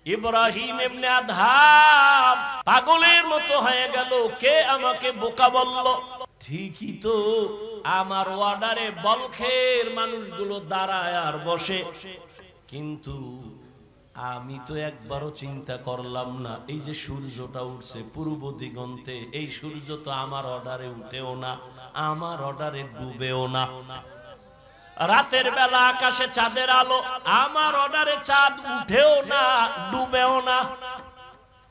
ইব্রাহিম ইবনে Adham পাগলের মতো হয়ে গেল, কে আমাকে বোকা বলল? ঠিকই তো, আমার ওয়ার্ডারে বলখের মানুষগুলো দাঁড়ায় আর বসে, কিন্তু আমি তো একবারও চিন্তা করলাম না এই যে সূর্যটা উঠছে পূর্ব দিগন্তে, এই সূর্য তো আমার অর্ডারে উঠেও না, আমার অর্ডারে ডুবেও না। রাতের বেলা আকাশে চাঁদের আলো, আমার অর্ডারে চাঁদ উঠেও না ডুবেও না।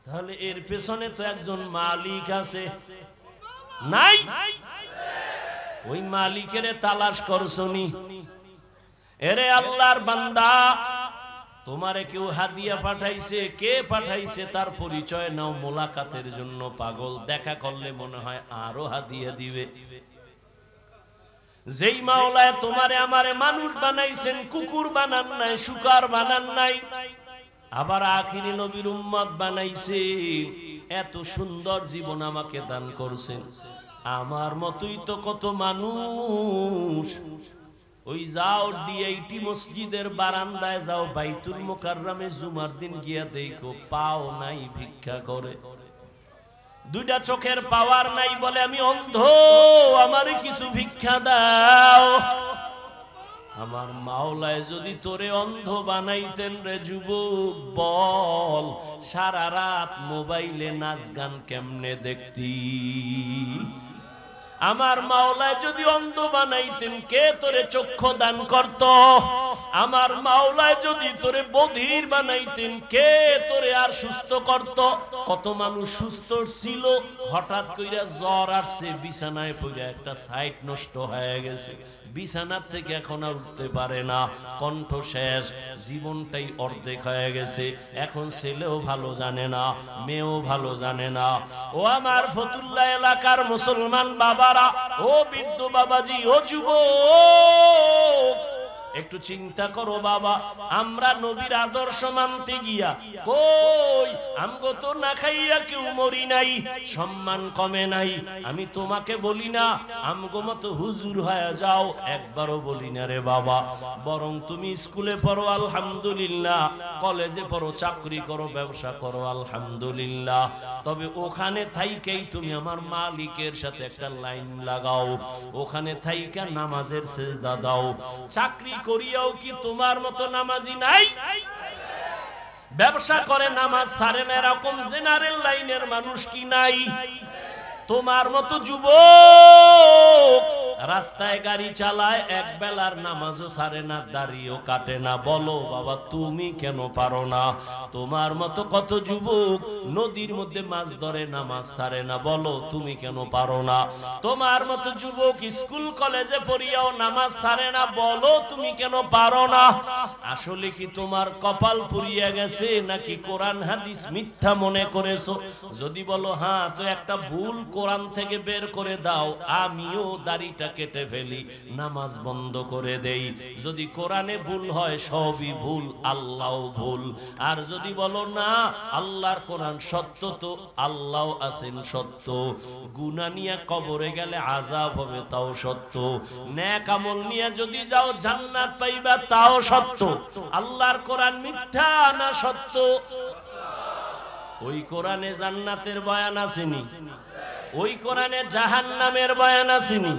তাহলে এর পেছনে তো একজন মালিক আছে, নাই? ওই মালিকের তালাশ করছনি? এরে আল্লাহর বান্দা, তোমারে কেউ হাদিয়া পাঠাইছে, কে পাঠাইছে তার পরিচয় নাও। মোলাকাতের জন্য পাগল, দেখা করলে মনে হয় আরো হাদিয়া দিবে। যেই মাওলায় তোমারে আমারে মানুষ বানাইছেন, কুকুর বানান নাই, শুকর বানান নাই, আবার আখিরি নবীর উম্মত বানাইছেন, এত সুন্দর জীবন আমাকে দান করছেন। আমার মতোই তো কত মানুষ, ওই যাও ডিআইটি মসজিদের বারান্দায় যাও, বাইতুল মুকাররমে জুমার দিন গিয়া দেখো, পাও নাই, ভিক্ষা করে। দুইটা চোখের পাওয়ার নাই, বলে আমি অন্ধ, আমারে কিছু ভিক্ষা দাও। আমার মাওলায় যদি তোরে অন্ধ বানাইতেন রে যুবক, বল সারা রাত মোবাইলে নাচ গান কেমনে দেখতি? আমার মাওলায় যদি অন্ধ বানাইতেন, কে তোরে চক্ষু দান করত? আমার মাওলায় যদি তোরে বধির বানাইতেন, কে তোরে আর সুস্থ করত? কত মানুষ সুস্থ ছিল, হঠাৎ কইরা জ্বর আসছে, বিছানায় পড়ে একটা সাইট নষ্ট হয়ে গেছে, বিছানার থেকে এখন আর উঠতে পারে না, কণ্ঠ শেষ, জীবনটাই অর্ধেক হয়ে গেছে। এখন ছেলেও ভালো জানে না, মেয়েও ভালো জানে না। ও আমার ফতুল্লাহ এলাকার মুসলমান বাবা, ও বৃদ্ধ বাবাজি, ও যুবক, একটু চিন্তা করো বাবা, আমরা নবীর আদর্শ মানতে গিয়া কই আমগো তো না খাইয়া কেউ মরি নাই, সম্মান কমে নাই। আমি তোমাকে বলি না আমগো মতো হুজুর হয়ে যাও, একবারও বলি না রে বাবা। বরং তুমি স্কুলে পড়ো আলহামদুলিল্লাহ, কলেজে পড়ো, চাকরি করো, ব্যবসা করো আলহামদুলিল্লাহ, তবে ওখানে থাইকেই তুমি আমার মালিকের সাথে একটা লাইন লাগাও, ওখানে থাইকা নামাজের সেজদা দাও। চাকরি করিয়াও কি তোমার মতো নামাজি নাই? ব্যবসা করে নামাজ ছাড়ে না এরকম জেনারেল লাইনের মানুষ কি নাই? তোমার মতো যুবক রাস্তায় গাড়ি চালায়, এক বেলার নামাজও ছাড়ে না, দাড়িও কাটে না। বলো বাবা তুমি কেন পারো না? তোমার মতো কত যুবক নদীর মধ্যে মাছ ধরে, নামাজ ছাড়ে না, বলো তুমি কেন পারো না? তোমার মতো যুবক স্কুল কলেজে পড়িয়াও নামাজ ছাড়ে না, বলো তুমি কেন পারো না? আসলে কি তোমার কপাল পুড়িয়া গেছে, নাকি কোরআন হাদিস মিথ্যা মনে করেছো? যদি বলো হ্যাঁ, তো একটা ভুল কোরআন থেকে বের করে দাও, আমিও দাড়িটা কেটে ফেলি, নামাজ বন্ধ করে দেই। যদি কোরআনে ভুল হয় সবই ভুল, আল্লাহও ভুল। আর যদি বলো না আল্লাহর কোরআন সত্য, তো আল্লাহ আছেন সত্য, গুনাহ নিয়ে কবরে গেলে আযাব হবে তাও সত্য, নেক আমল নিয়ে যদি যাও জান্নাত পাইবা তাও সত্য। আল্লাহর কোরআন মিথ্যা না সত্য? ওই কোরআনে জান্নাতের বয়ান আসেনি, ওই কোরআনে জাহান্নামের বয়ান আসেনি।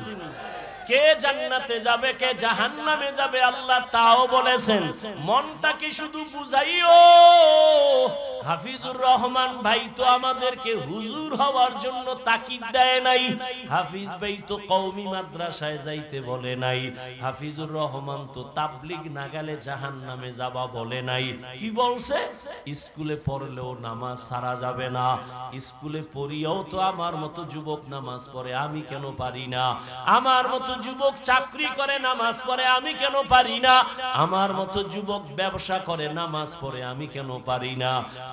কে জান্নাতে যাবে, কে জাহান্নামে যাবে আল্লাহ তাও বলেছেন। মনটাকে শুধু বুঝাইও। হাফিজুর রহমান ভাই তো আমাদেরকে হুজুর হওয়ার জন্য তাকিদ দেয় নাই, হাফিজ ভাই তো কওমি মাদ্রাসায় যাইতে বলে নাই, হাফিজুর রহমান তো তাবলিগ না গেলে জাহান্নামে যাবা বলে নাই। কি বলছে? স্কুলে পড়লেও নামাজ ছাড়া যাবে না। স্কুলে পড়িয়াও তো আমার মতো যুবক নামাজ পড়ে, আমি কেন পারি না? আমার মতো যুবক চাকরি করে, নামাজ পড়ে, আমি কেন পারি না? আমার মতো যুবক ব্যবসা করে, নামাজ পড়ে, আমি কেন পারি না?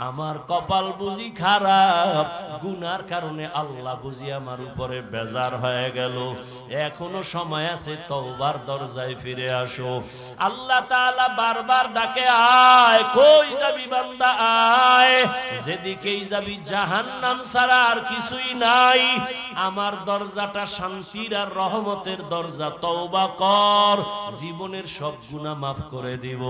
আমার কপাল বুঝি খারাপ, গুনার কারণে আল্লাহ বুঝি আমার উপরে বেজার হয়ে গেল। এখনো সময় আছে, তওবার দরজায় ফিরে আসো। আল্লাহ তাআলা বারবার ডাকে, আয়, কই যাবি বান্দা আয়, যেদিকেই যাবি জাহান্নাম ছাড়া আর কিছুই নাই। আমার দরজাটা শান্তির আর রহমতের দরজা, তওবা কর, জীবনের সব গুনাহ মাফ করে দিব।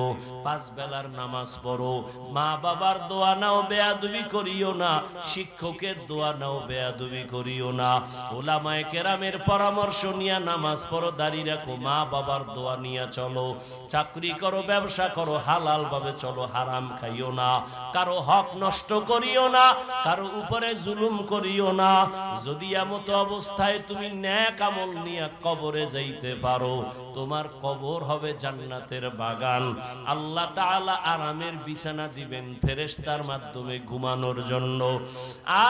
5 বেলার নামাজ পড়ো, মা বাবার দোয়া নাও, বেয়াদবি করিও না, শিক্ষকের দোয়া নাও, বেয়াদবি করিও না, ওলামায়ে কেরামের পরামর্শ নিয়ে নামাজ পড়ো, দাড়ি রাখো, মা বাবার দোয়া নিয়ে চলো, চাকরি করো, ব্যবসা করো, হালাল ভাবে চলো, হারাম খাইও না, কারো হক নষ্ট করিও না, কারো উপরে জুলুম করিও না। যদি এমত অবস্থায় তুমি নেক আমল নিয়ে কবরে যাইতে পারো, তোমার কবর হবে জান্নাতের বাগান। আল্লাহ তাআলা আরামের বিছানা দিবেন ফেরেশতার মাধ্যমে ঘুমানোর জন্য।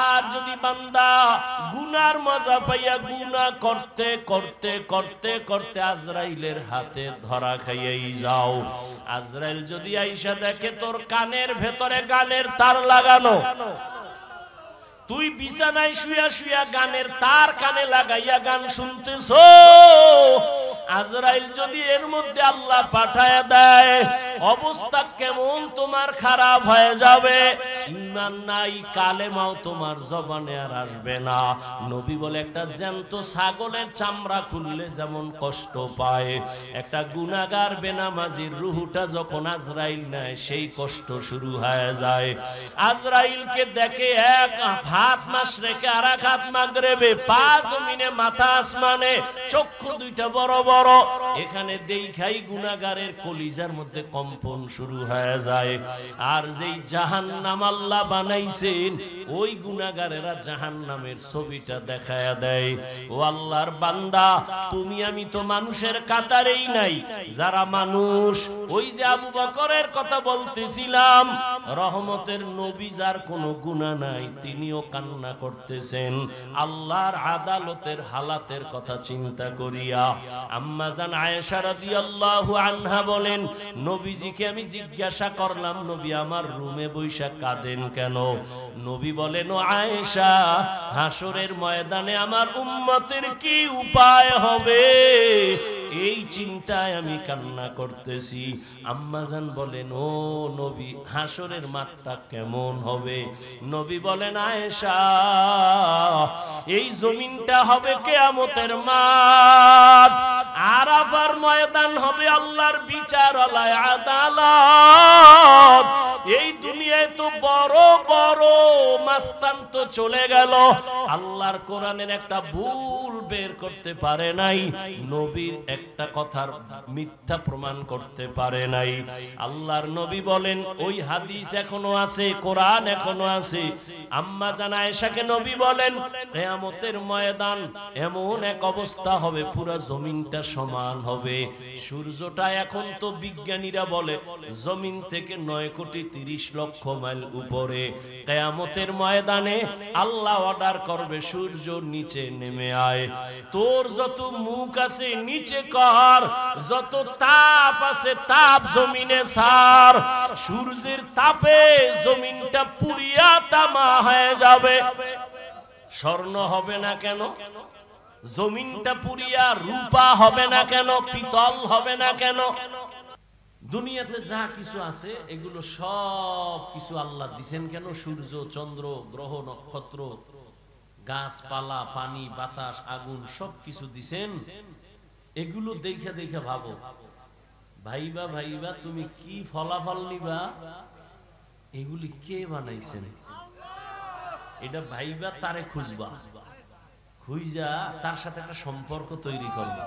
আর যদি বান্দা গুনার মজা পাইয়া গুনাহ করতে করতে করতে করতে আজরাইলের হাতে ধরা খাইয়াই যাও, আজরাইল যদি আইসা দেখে তোর কানের ভেতরে গানের তার লাগানো, তুই বিছানায় শুয়া শুয়া গানের তার কানে লাগাইয়া গান শুনতেছো, আজরাইল যদি এর মধ্যে আল্লাহ পাঠায় দেয়, অবস্থা কেমন তোমার খারাপ হয়ে যাবে। ঈমান নাই, কালেমাও তোমার জবানে আর আসবে না। নবী বলে একটা জ্যান্ত ছাগলের চামড়া খুললে যেমন কষ্ট পায়, একটা গুনাহগার বেনামাজির রূহটা যখন আজরাইল নেয় সেই কষ্ট শুরু হয়ে যায়। আজরাইলকে দেখে এক হাত মাশরিকে আর এক হাত মাগরিবে, পা জমিনে মাথা আসমানে, চক্ষু দুইটা বড় বড়, এখানে দেখাই গুনাহগারের কলিজার মধ্যে কম্পন শুরু হয়ে যায়। আর যেই জাহান্নাম আল্লাহ বানাইছেন, ওই গুনাহগারেরা জাহান্নামের ছবিটা দেখায়া দেয়। ও আল্লাহর বান্দা, তুমি আমি তো মানুষের কাতারেই নাই, যারা মানুষ, ওই যে আবু বকরের কথা বলতেছিলাম, রহমতের নবী যার কোনো গুনাহ নাই, তিনিও কান্না করতেছেন আল্লাহর আদালতের হালাতের কথা চিন্তা করিয়া। আম্মা জান আয়েশা রাদিয়াল্লাহু আনহা বলেন, নবীজিকে আমি জিজ্ঞাসা করলাম, নবী আমার রুমে বৈশা কাঁদেন কেন? নবী বলেন, ও আয়েশা, হাসরের ময়দানে আমার উম্মতের কি উপায় হবে, এই চিন্তায় আমি কান্না করতেছি। আম্মাজান বলেন, ও নবী, হাসরের মাঠটা কেমন হবে? নবী বলেন, আয়েশা, এই জমিনটা হবে কিয়ামতের মাঠ, আরাফার ময়দান হবে আল্লাহর বিচারালয়, আদালত। এই দুনিয়ায় তো বড় বড় মাস্তান তো চলে গেল, আল্লাহর কোরআনের একটা ভুল বের করতে পারে নাই, নবীর একটা কথার মিথ্যা প্রমাণ করতে পারে নাই। আল্লাহর নবী বলেন, ওই হাদিস এখনো আছে, কোরআন এখনো আছে। আম্মা জান আয়েশাকে নবী বলেন, কিয়ামতের ময়দান এমন এক অবস্থা হবে, পুরো জমিনটা সমান হবে। সূর্যটা এখন তো বিজ্ঞানীরা বলে জমিন থেকে 9,30,00,000 মাইল উপরে। কিয়ামতের ময়দানে আল্লাহ অর্ডার করবে, সূর্য নিচে নেমে আয়, তোর যত মুখ আছে নিচে কর, যত তাপ আছে তাপ জমিনে ছাড়। সূর্যের তাপে জমিনটা পুরিয়া তামা হয়ে যাবে, স্বর্ণ হবে না কেন? জমিনটা পুরিয়া রূপা হবে না কেন? পিতল হবে না কেন? দুনিয়াতে যা কিছু আছে এগুলো সব কিছু আল্লাহ দিছেন কেন? সূর্য, চন্দ্র, গ্রহ, নক্ষত্র, গাছপালা, পানি, বাতাস, আগুন, সব কিছু দিছেন। এগুলো দেখে দেখে ভাবো, ভাইবা ভাইবা তুমি কি ফলাফল নিবা, এগুলি কে বানাইছেন? এটা ভাইবা, তারে খুঁজবা, খুঁজা তার সাথে একটা সম্পর্ক তৈরি করবা।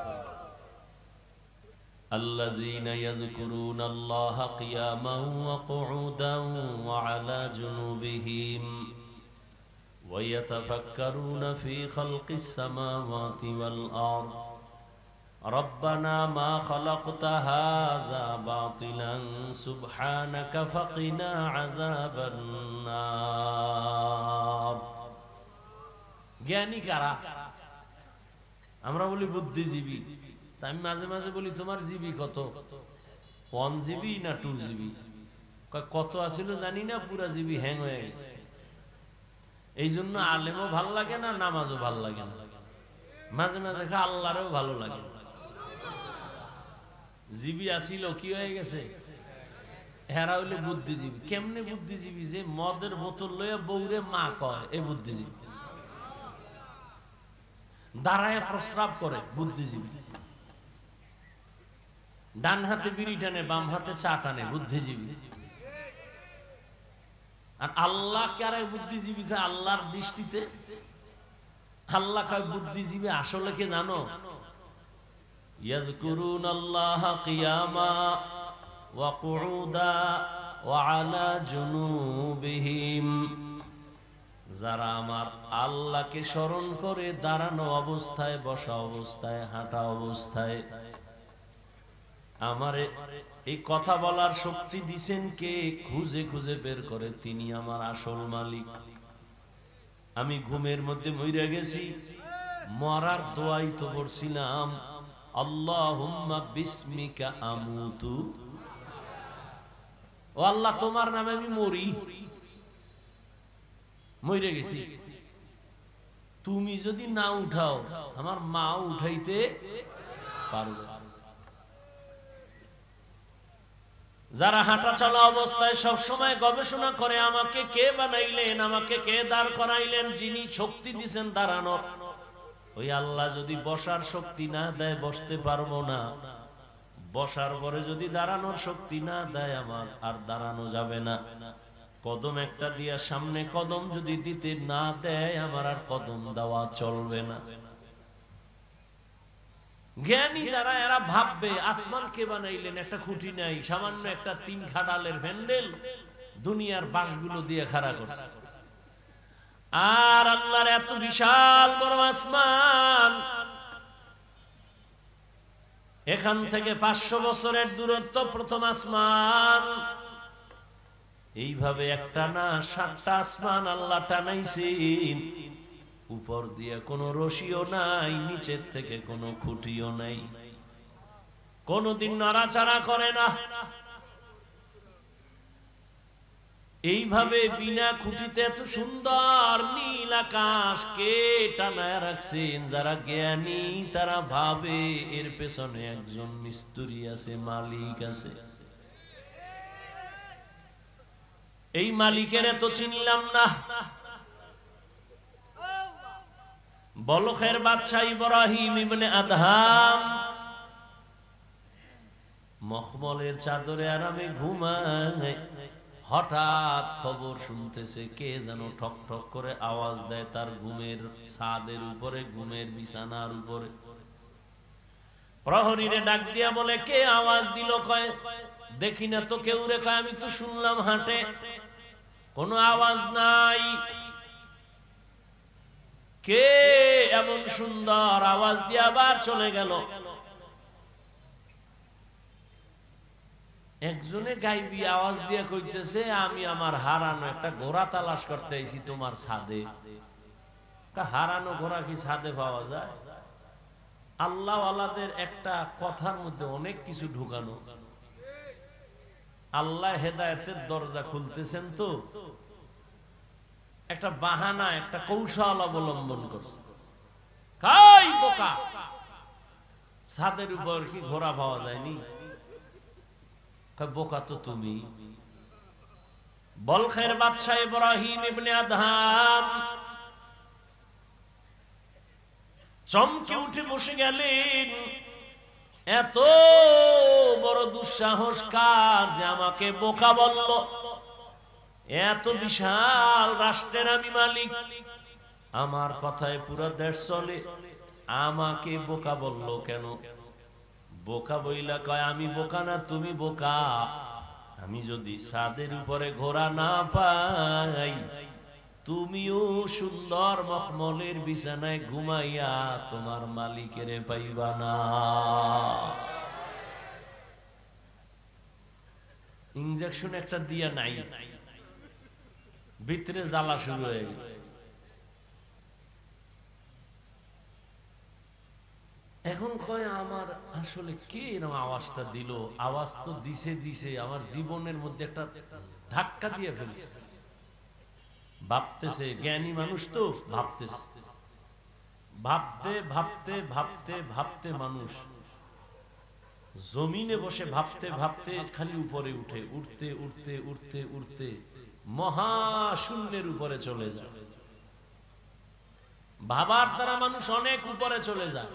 আল্লাযীনা ইয়াযকুরুনাল্লাহা কিয়ামান ওয়া কুউদান ওয়া আলা জুনুবিহিম ওয়া ইয়াতাফাক্কারুনা ফী খালকিস সামাওয়াতি ওয়াল আরদ রব্বানা মা খালাকতা হাযা বাতিলান সুবহানাকা ফাকিনা আযাবান নার। জ্ঞানী কারা? আমরা বলি বুদ্ধিজীবী। আমি মাঝে মাঝে বলি, তোমার জিবি কত? 1 জিবি না 2 জিবি? কত আছিল জানি না, পুরা জিবি হ্যাং হয়ে গেছে। এই জন্য আলেমও ভাল লাগে না, নামাজও ভাল লাগে না, মাঝে মাঝে আল্লাহরেও ভালো লাগে। জিবি আসিল কি হয়ে গেছে? হেরা হইলে বুদ্ধিজীবী। কেমনে বুদ্ধিজীবী? যে মদের বোতল লইয়া বউরে মা কয়, এই বুদ্ধিজীবী। দাঁড়ায় প্রস্রাব করে, বুদ্ধিজীবী। ডান হাতে বিড়ি টানে, বাম হাতে চা টানে, বুদ্ধিজীবী। আর আল্লাহ কারে বুদ্ধিজীবী কয়? আল্লাহর দৃষ্টিতে আল্লাহ কয় বুদ্ধিজীবী আসলে কে জানো? ইয়াযকুরুনাল্লাহা কিয়ামা ওয়া কুউদা ওয়া আলা জুনুবিহিম, যারা আমার আল্লাহকে স্মরণ করে দাঁড়ানো অবস্থায়, বসা অবস্থায়, হাঁটা অবস্থায়। আমারে এই কথা বলার শক্তি দিছেন কে? খুঁজে খুঁজে বের করে তিনি আমার আসল মালিক। আমি ঘুমের মধ্যে মইরা গেছি, মরার দোয়াই তো পড়ছিলাম, আল্লাহুম্মা বিসমিকা আমুতু, ও আল্লাহ তোমার নামে আমি মরি, মইরা গেছি। তুমি যদি না উঠাও আমার মা উঠাইতে পারবে। যারা হাঁটা চলা অবস্থায় সব সময় গবেষণা করে আমাকে কে বানাইলেন, আমাকে কে দাঁড় করাইলেন, যিনি শক্তি দিবেন দাঁড়ানোর, ওই আল্লাহ যদি বসার শক্তি না দেয় বসতে পারবো না। বসার পরে যদি দাঁড়ানোর শক্তি না দেয় আমার আর দাঁড়ানো যাবে না। কদম একটা দিয়া সামনে কদম যদি দিতে না দেয় আমার আর কদম দেওয়া চলবে না। জ্ঞানী যারা এরা ভাববে আসমান কে বানাইলেন, একটা খুঁটি নাই, সামান্য একটা 3 খাটালের হ্যান্ডেল দুনিয়ার বাঁশগুলো দিয়ে খাড়া করছে। আর আল্লাহর এত বিশাল বড় আসমান, এখান থেকে 500 বছরের দূরত্ব প্রথম আসমান। এইভাবে একটা না 7টা আসমান আল্লাহ টানাইছেন। উপর দিয়ে কোনো রশিও নাই, নিচের থেকে কোনো খুঁটিও নাই, কোনদিন নড়াচড়া করে না। এইভাবে বিনা খুঁটিতে এত সুন্দর নীল আকাশ কে টানায় রাখছেন? যারা জ্ঞানী তারা ভাবে এর পেছনে একজন মিস্ত্রি আছে, মালিক আছে। এই মালিকের তো চিনলাম না। বলখের বাদশাহ ইব্রাহিম ইবনে আদহাম মখমলের চাদরে আরামে ঘুমায়, হঠাৎ খবর শুনতেছে কে যেন ঠক ঠক করে আওয়াজ দেয় তার ঘুমের ছাদের উপরে, ঘুমের বিছানার উপরে। প্রহরীরে ডাক দিয়া বলে, কে আওয়াজ দিল? কয় দেখি না তো কেউ রে। কয় আমি তো শুনলাম হাঁটে, কোনো আওয়াজ নাই। কে এমন সুন্দর আওয়াজ দিয়ে আবার চলে গেল? একজনে গাইবি আওয়াজ দিয়ে কইতেছে, আমি আমার হারানো একটা ঘোড়া তালাশ করতে আইছি তোমার ছাদে। হারানো ঘোড়া কি ছাদে পাওয়া যায়? আল্লাহ ওয়ালাদের একটা কথার মধ্যে অনেক কিছু ঢুকানো। আল্লাহ হেদায়েতের দরজা খুলতেছেন তো একটা বাহানা, একটা কৌশল অবলম্বন করছে। কাই বোকা, ছাদের উপর কি ঘোড়া পাওয়া যায়নি? বোকা তো তুমি। বলখের বাদশাহ ইব্রাহিম ইবনে আদহাম চমকে উঠে বসে গেলেন। এত বড় দুঃসাহস কার যে আমাকে বোকা বলল? এত বিশাল রাষ্ট্রের আমি মালিক, আমার কথায় পুরো দেশ চলে, আমাকে বোকা বলল কেন? বোকা বইলা কয়, আমি বোকা না তুমি বোকা। আমি যদি ছাদের উপরে ঘোড়া না পাই, তুমিও সুন্দর মখমলের বিছানায় ঘুমাইয়া তোমার মালিকেরে পাইবা না। ইনজেকশন একটা দিয়া নাই, ভিতরে জ্বালা শুরু হয়ে গেছে। এখন কয় আমার আসলে কে এরকম আওয়াজটা দিল? আওয়াজ তো দিছে আমার জীবনের মধ্যে একটা ধাক্কা দিয়ে ফেলছে। ভাবতেছে, জ্ঞানী মানুষ তো ভাবতেছে, ভাবতে ভাবতে ভাবতে ভাবতে মানুষ জমিনে বসে ভাবতে ভাবতে খালি উপরে উঠে, উঠতে উঠতে উঠতে উঠতে মহাশূন্যের উপরে চলে যায়। ভাবার দ্বারা মানুষ অনেক উপরে চলে যায়।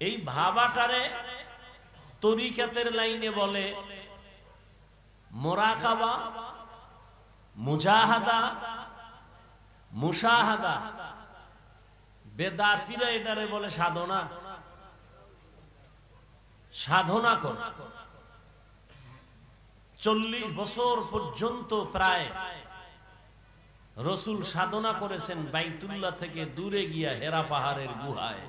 এই ভাবাটারে তরিকাতের লাইনে বলে মুরাকাবা, মুজাহাদা, মুশাহাদা। বেদাতিরা এটারে বলে সাধনা। সাধনা কর 40 বছর পর্যন্ত প্রায় রাসূল সাধনা করেছেন বাইতুল্লাহ থেকে দূরে গিয়া হেরা পাহাড়ের গুহায়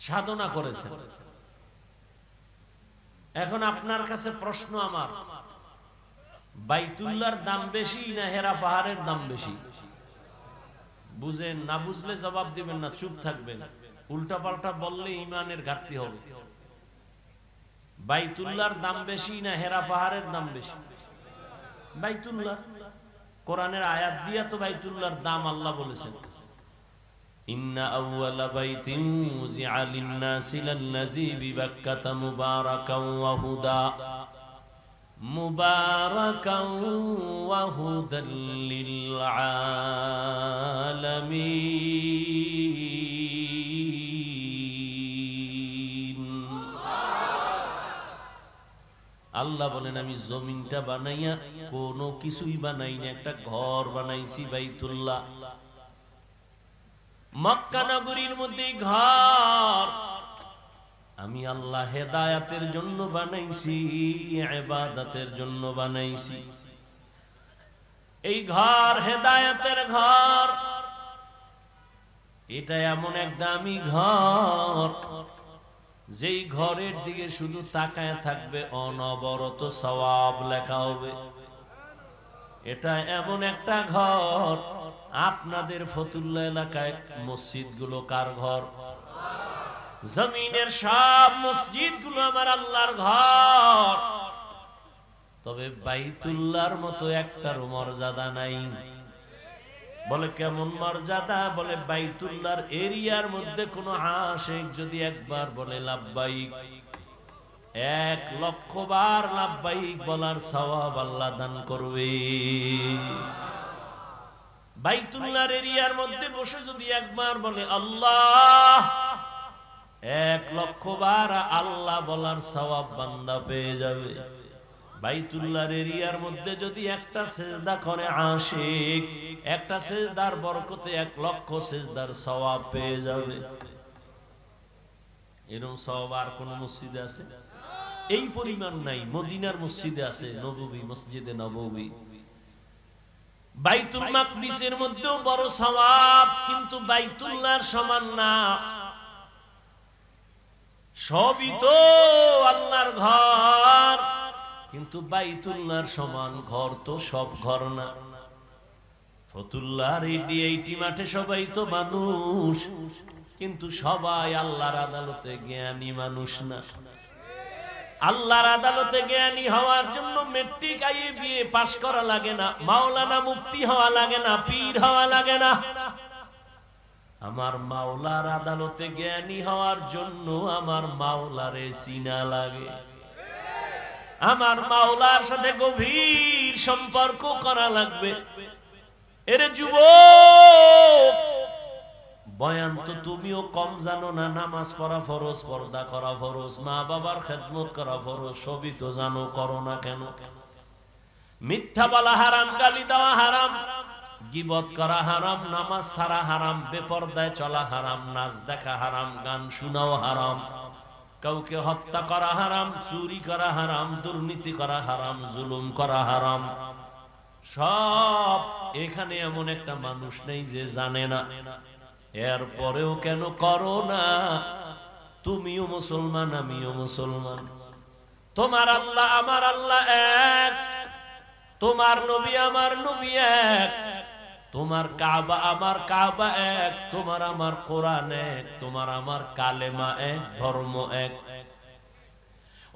সাধনা করেছেন। এখন আপনার কাছে প্রশ্ন আমার, বাইতুল্লাহর দাম বেশি না হেরা পাহাড়ের দাম বেশি? বুঝেন না, বুঝলে জবাব দিবেন না, চুপ থাকবেন। উল্টা পাল্টা বললে ইমানের ঘাটতি হবে। বাইতুল্লাহর দাম বেশি না হেরা পাহাড়ের দাম বেশি? বাইতুল্লাহ। কোরআনের আয়াত দিয়া তো বাইতুল্লাহর দাম আল্লাহ বলেছেন, ইন্না আউয়ালা বাইতিন উযিআ লিন-নাসি লাল্লাযী বিবাক্কাতা মুবারাকান ওয়া হুদা মুবারাকান ওয়া হুদাল লিল আলামিন। আল্লাহ বলেন আমি জমিনটা বানাইয়া কোনো কিছুই বানাই না, একটা ঘর বানাইছি বাইতুল্লাহ। মক্কা নগরীর মধ্যে ঘর আমি আল্লাহ হেদায়েতের জন্য বানাইছি, ইবাদতের জন্য বানাইছি। এই ঘর হেদায়েতের ঘর, এটা এমন এক দামি ঘর যেই ঘরের দিকে শুধু তাকায় থাকবে অনবরত সওয়াব লেখা হবে। এটা এমন একটা ঘর, আপনাদের ফতুল্লাহ এলাকায় মসজিদ গুলো কার ঘর? জমিনের সব মসজিদ গুলো আমার আল্লাহর ঘর, তবে বাইতুল্লাহর মতো একটার মর্যাদা নাই। বলে কেমন মর্যাদা? বলে বাইতুল্লাহর এরিয়ার মধ্যে কোন আশিক যদি একবার বলে লাব্বাইক, 1,00,000 বার লাব্বাইক বলার সওয়াব আল্লাহ দান করবে। বাইতুল্লাহর এরিয়ার মধ্যে বসে যদি একবার বলে আল্লাহ, 1,00,000 বার আল্লাহ বলার সওয়াব বান্দা পেয়ে যাবে। বাইতুল্লাহর এরিয়ার মধ্যে যদি একটা সিজদা করে আশিক, একটা সিজদার বরকতে 1,00,000 সিজদার সওয়াব পেয়ে যাবে। এরকম সওয়াব আর কোন মসজিদে আছে? এই পরিমাণ নাই। মদিনার মসজিদে আছে, নববী, মসজিদে নববী। বাইতুল মাকদিসের মধ্যেও বড় সওয়াব, কিন্তু বাইতুল্লাহর সমান না। সবই তো আল্লাহর ঘর, কিন্তু বাইতুল্লাহর সমান ঘর তো সব ঘর না। ফতুল্লাহর এই মাঠে সবাই তো মানুষ, কিন্তু সবাই আল্লাহর আদালতে জ্ঞানী মানুষ না। আল্লাহর আদালতে জ্ঞানী হওয়ার জন্য মেট্রিক IABA পাস করা লাগে না, মাওলানা মুফতি হওয়া লাগে না, পীর হওয়া লাগে না। আমার মাওলার আদালতে জ্ঞানী হওয়ার জন্য আমার মাওলারে চিনা লাগে, আমার মাওলার সাথে গভীর সম্পর্ক করা লাগবে। এরে যুবক, বয়ান তো তুমিও কম জানো না। নামাজ পড়া ফরজ, পর্দা করা ফরজ, মা বাবার খেদমত করা ফরজ, সবই তো জানো, করো না কেন? মিথ্যা বলা হারাম, গালি দেওয়া হারাম, গীবত করা হারাম, নামাজ ছাড়া হারাম, বেপরদায় চলা হারাম, নাচ দেখা হারাম, গান শোনাও হারাম, কাউকে হত্যা করা হারাম, চুরি করা হারাম, দুর্নীতি করা হারাম, জুলুম করা হারাম। সব এখানে এমন একটা মানুষ নেই যে জানে না। এরপরেও কেন করো না? তুমিও মুসলমান, আমিও মুসলমান। তোমার আল্লাহ আমার আল্লাহ এক, তোমার নবী আমার নবী এক, তোমার কাবা আমার কাবা এক, তোমার আমার কোরআন এক, তোমার আমার কালেমা এক, ধর্ম এক।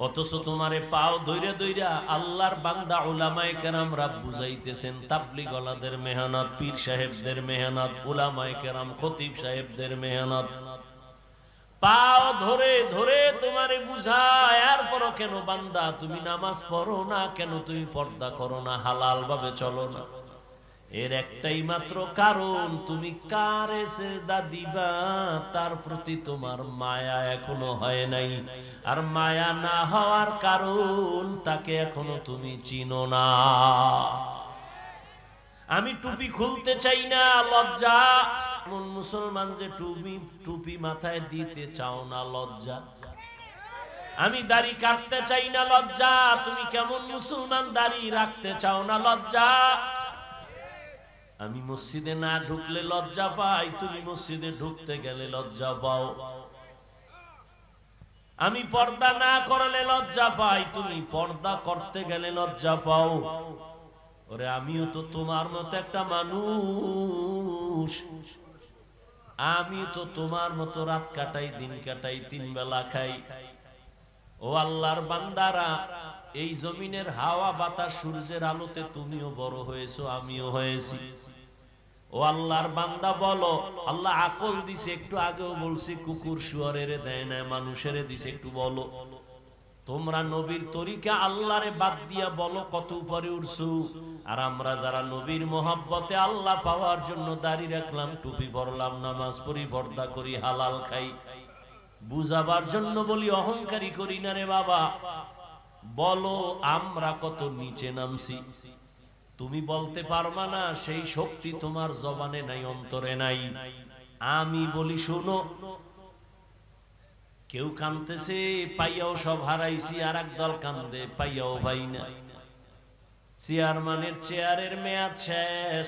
অথচ তোমারে পাও ধইরা ধইরা আল্লাহর বান্দা উলামায়ে কেরামরা বুঝাইতেছেন। তাবলীগওয়ালাদের মেহনত, পীর সাহেবদের মেহনত, উলামায়ে কেরাম, খতিব সাহেবদের মেহনত, পাও ধরে ধরে তোমারে বুঝায়, এরপরও কেন বান্দা তুমি নামাজ পড়ো না, কেন তুমি পর্দা করো না, হালাল ভাবে চলো না? এর একটাই মাত্র কারণ, তুমি কারে সেজদা দিবা তার প্রতি তোমার মায়া এখনো হয় নাই। আর মায়া না হওয়ার কারণ, তাকে এখনো তুমি চিনো না। আমি টুপি খুলতে চাই না, লজ্জা। এমন মুসলমান যে টুপি মাথায় দিতে চাও না, লজ্জা। আমি দাড়ি কাটতে চাই না, লজ্জা। তুমি কেমন মুসলমান দাড়ি রাখতে চাও না, লজ্জা। আমি মসজিদে না ঢুকলে লজ্জা পাই, তুমি মসজিদে ঢুকতে গেলে লজ্জা পাও। আমি পর্দা না করলে লজ্জা পাই, তুমি পর্দা করতে গেলে লজ্জা পাও। ওরে আমিও তো তোমার মতো একটা মানুষ, আমি তো তোমার মতো রাত কাটাই, দিন কাটাই, 3 বেলা খাই। ও আল্লাহর বান্দারা, এই জমিনের হাওয়া বাতাস সূর্যের আলোতে তুমিও বড় হয়েছো, আমিও হয়েছি। ও আল্লাহর বান্দা বলো, আল্লাহ আকল দিছে, একটু আগেও বলছি কুকুর শুয়ারের দেয় না, মানুষের দিছে, একটু বলো তোমরা নবীর তরিকা আল্লাহরে বাদ দিয়া বলো কত উপরে উঠছো। আর আমরা যারা নবীর মোহাব্বতে আল্লাহ পাওয়ার জন্য দাড়ি রাখলাম, টুপি পরলাম, নামাজ পড়ি, পর্দা করি, হালাল খাই, বুঝাবার জন্য বলি, অহংকারী করি না রে বাবা। বলো আমরা কত নিচে নামছি। তুমি বলতে পারবা না, সেই শক্তি তোমার জবানে নাই, অন্তরে নাই। আমি বলি শোনো, কেউ কাঁদতেছে পাইয়াও সব হারাইছি, আর একদল কান্দে পাইয়াও ভাই না। চেয়ারম্যানের চেয়ারের মেয়াদ শেষ।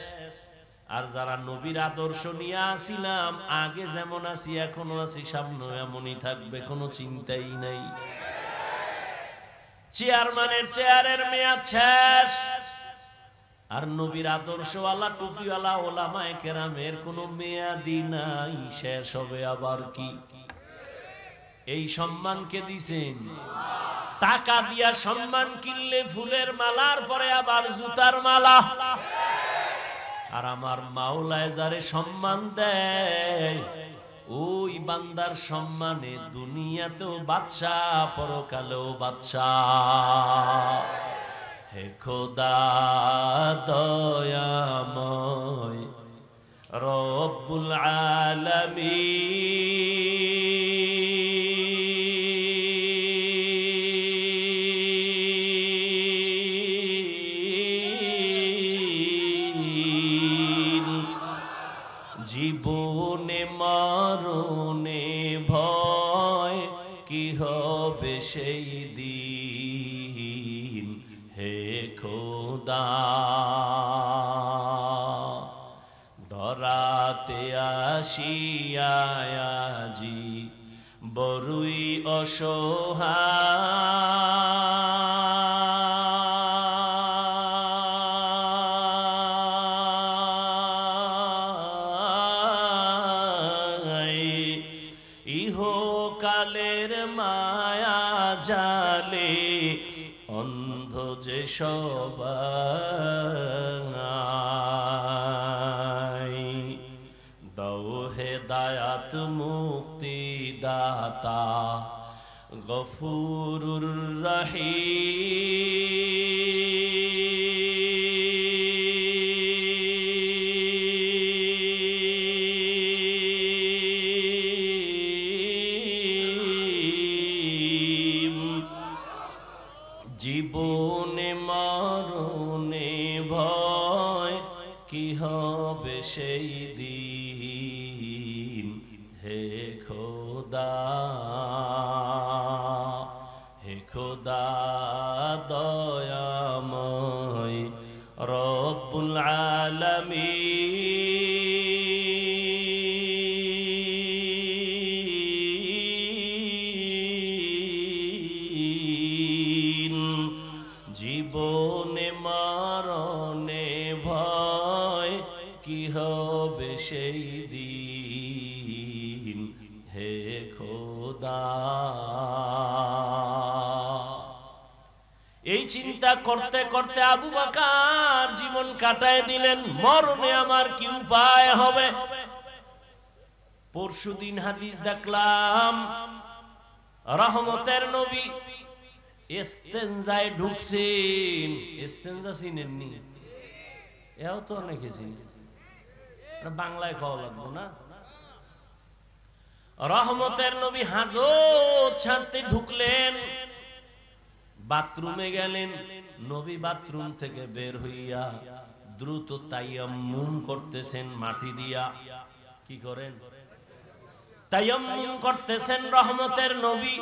আর যারা নবীর আদর্শ নিয়ে আসিলাম, আগে যেমন আছি এখনো আছি, সামনে এমনই থাকবে, কোনো চিন্তাই নাই। চেয়ারম্যানের চেয়ারের মেয়াদ শেষ, আর নবীর আদর্শওয়ালা টুপিওয়ালা ওলামায়ে কেরামের কোনো মেয়াদি নাই, শেষ হবে আবার কি। এই সম্মানকে দিছেন, টাকা দিয়া সম্মান কিনলে ফুলের মালার পরে আবার জুতার মালা। আর আমার মাওলায় যারে সম্মান দেয়, ওই বান্দার সম্মানে দুনিয়াতেও বাদশাহ, পরকালেও বাদশাহ। হে খোদা দয়াময় রব্বুল আলামিন, জীবনে মরণে ভয় কি হবে সেই দিন। হে খোদা ধরাতে আসিয়াজি বড়ই অসহায়, ইহকালের মায়া জালে অন্ধ যে সবাই। দাও হেদায়াত মুক্তি দাতা গফুরুর রহিম। জীবনে মরণে ভয় কি হবে সেই দিন। হে খোদা, হে খোদা দয়াময় রব্বুল আলামিন, জীবনে মরণে ভয় কি হবে সেই দিন। হে খোদা, এই চিন্তা করতে করতে আবু বকর জীবন কাটায় দিলেন। মরণে আমার কি উপায় হবে? পরশুদিন হাদিস দেখলাম, রহমতের নবী ইস্তেনজায় ঢুকছেন। ইস্তেনজা চিনেননি? এও তো অনেকে চিনি, বাংলায় খাওয়া লাগবো না। রহমতের নবী হাজত ছাড়তে ঢুকলেন, বাথরুমে গেলেন। নবী বাথরুম থেকে বের হইয়া দ্রুত তায়াম্মুম করতেছেন, মাটি দিয়া। কি করেন? তায়াম্মুম করতেছেন রহমতের নবী।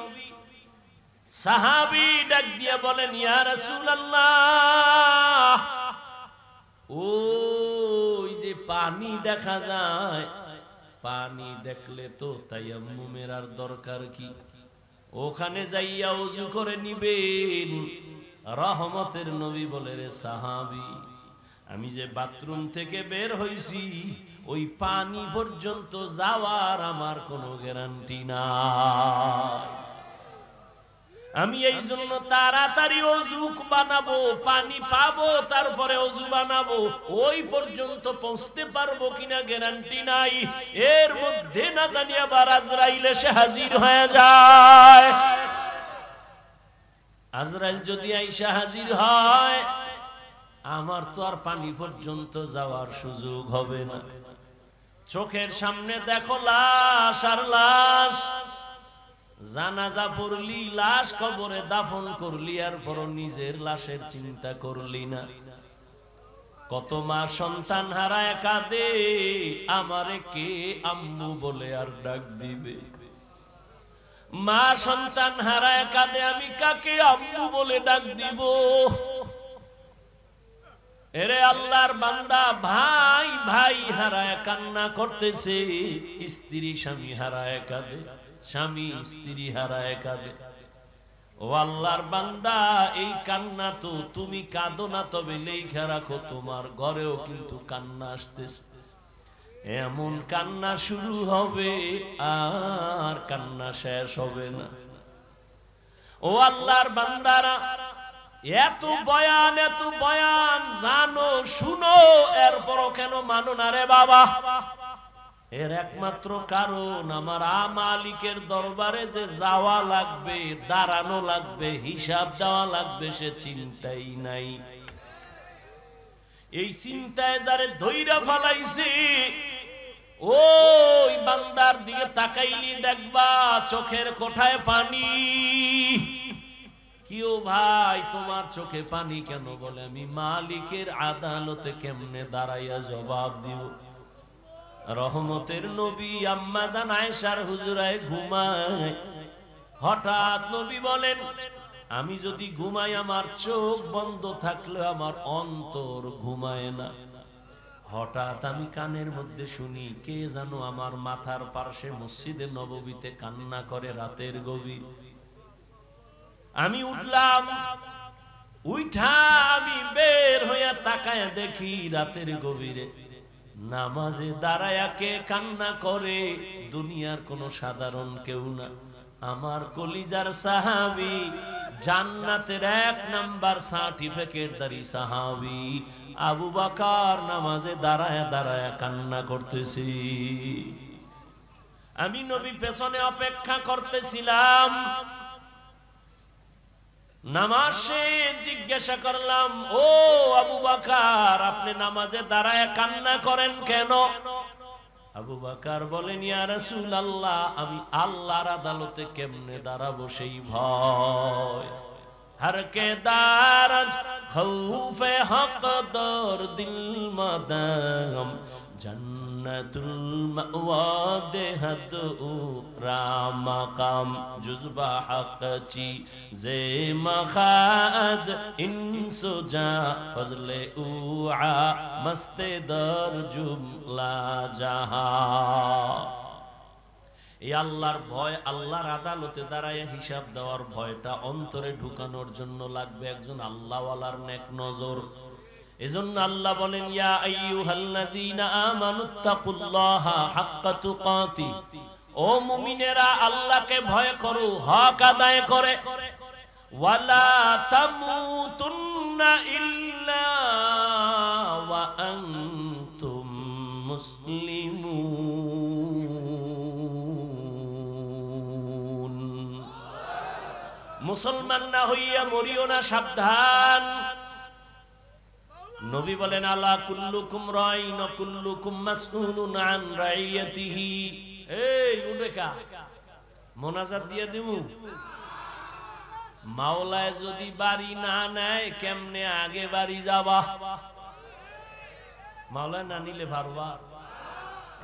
সাহাবী ডাক দিয়ে বলেন, ইয়া রাসূলুল্লাহ, ওই যে পানি দেখা যায়, পানি দেখলে তো তায়াম্মুমের আর দরকার কি? ওখানে যাইয়া ওযু করে নিবেন। রহমতের নবী বলে, রে সাহাবী, আমি যে বাথরুম থেকে বের হইছি, ওই পানি পর্যন্ত যাওয়ার আমার কোনো গ্যারান্টি নাই। আমি এই জন্য তাড়াতাড়ি ওযু বানাবো, পানি পাবো, তারপরে ওযু বানাবো। ওই পর্যন্ত পৌঁছতে পারবো কিনা গ্যারান্টি নাই। এর মধ্যে না জানি আবার আজরাইল এসে হাজির হয়ে যায়। আজরাইল যদি আইসা হাজির হয়, আমার তো আর পানি পর্যন্ত যাওয়ার সুযোগ হবে না। চোখের সামনে দেখো লাশ আর লাশ। জানাজা পড়লি, লাশ কবরে দাফন করলি, আর পর নিজের লাশের চিন্তা করলি না। কত মা সন্তান হারায় কাঁদে, আমারে কে আম্মু বলে আর ডাক দিবে? মা সন্তান হারায় কাঁদে, আমি কাকে আম্মু বলে ডাক দিব? এরে আল্লাহর বান্দা, ভাই ভাই হারায় কান্না করতেছে, স্ত্রী স্বামী হারায় কাঁদে, স্বামী স্ত্রী হারায় কাঁদে। ও আল্লাহর বান্দা, এই কান্না তো তুমি কাঁদো না, তবে লেখা রাখো তোমার ঘরেও কিন্তু কান্না আসতেছে। এমন কান্না শুরু হবে, আর কান্না শেষ হবে না। ও আল্লাহর বান্দারা, এত বয়ান জানো, শুনো, এরপরও কেন মানো না রে বাবা? এর একমাত্র কারণ, আমার মালিকের দরবারে যে যাওয়া লাগবে, দাঁড়ানো লাগবে, হিসাব দেওয়া লাগবে, সে চিন্তাই নাই। এই চিন্তায় যারে ধইরা ফালাইছে, ওই বান্দার দিকে তাকাইলি দেখবা চোখের কোঠায় পানি। কিও ভাই, তোমার চোখে পানি কেন? বলে, আমি মালিকের আদালতে কেমনে দাঁড়াইয়া জবাব দিব? রহমতের নবী আম্মা জান আয়েশার হুজরায় ঘুমায়। হঠাৎ নবী বলেন, আমি যদি ঘুমাই, আমার চোখ বন্ধ থাকলে আমার অন্তর ঘুমায় না। হঠাৎ আমি কানের মধ্যে শুনি, কে জানো আমার মাথার পাশে মসজিদে নববীতে কান্না করে রাতের গভীর। আমি উঠলাম, উঠা আমি বের হইয়া তাকায় দেখি রাতের গভীরে নামাজে দাঁড়ায়া কে কান্না করে? দুনিয়ার কোন সাধারণ কেউ না, আমার কলিজার সাহাবী, জান্নাতের 1 নাম্বার সার্টিফিকেটধারী সাহাবী আবু বকর নামাজে দাঁড়ায়া দাঁড়ায়া কান্না করতেছি। আমি নবী পেছনে অপেক্ষা করতেছিলাম। নামাজে জিজ্ঞাসা করলাম, ও আবু বকর, আপনি নামাজে দাঁড়ায় কান্না করেন কেন? আবু বকর বলেন, ইয়া রাসূলুল্লাহ, আমি আল্লাহর আদালতে কেমনে দাঁড়াবো সেই ভয়। हर के दारत खौफे हक दर दिल मदम जन्नतुल मअवा देहत राम मकाम जुज़बा हक ची जे मखाज इंसुजा फजले उआ मस्ते दर जुमला जहा। এই আল্লাহর ভয়, আল্লাহর আদালতে দাঁড়ায় হিসাব দেওয়ার ভয়টা অন্তরে ঢুকানোর জন্য লাগবে একজন আল্লাহওয়ালার নেক নজর। এজন্য আল্লাহ বলেন, ইয়া আইয়ুহাল্লাযীনা আমানুত্তাকুল্লাহা হাক্কা তুকাতি, ও মুমিনেরা আল্লাহকে ভয় করো হক আদায় করে। ওয়ালা তামুতুন্না ইল্লা ওয়া আনতুম মুসলিমুন, মুসলমান না হইয়া মরিও না, সাবধান। নবী বলেন আলা কুল্লুকুম রাইন ওয়া কুল্লুকুম মাসউলুন আন রাইয়াতিহি। এই উডেকা মোনাজাত দিয়ে দিমু। মাওলায় যদি বাড়ি না নেয় কেমনে আগে বাড়ি যাবা? মাওলায় না নিলে পারবা?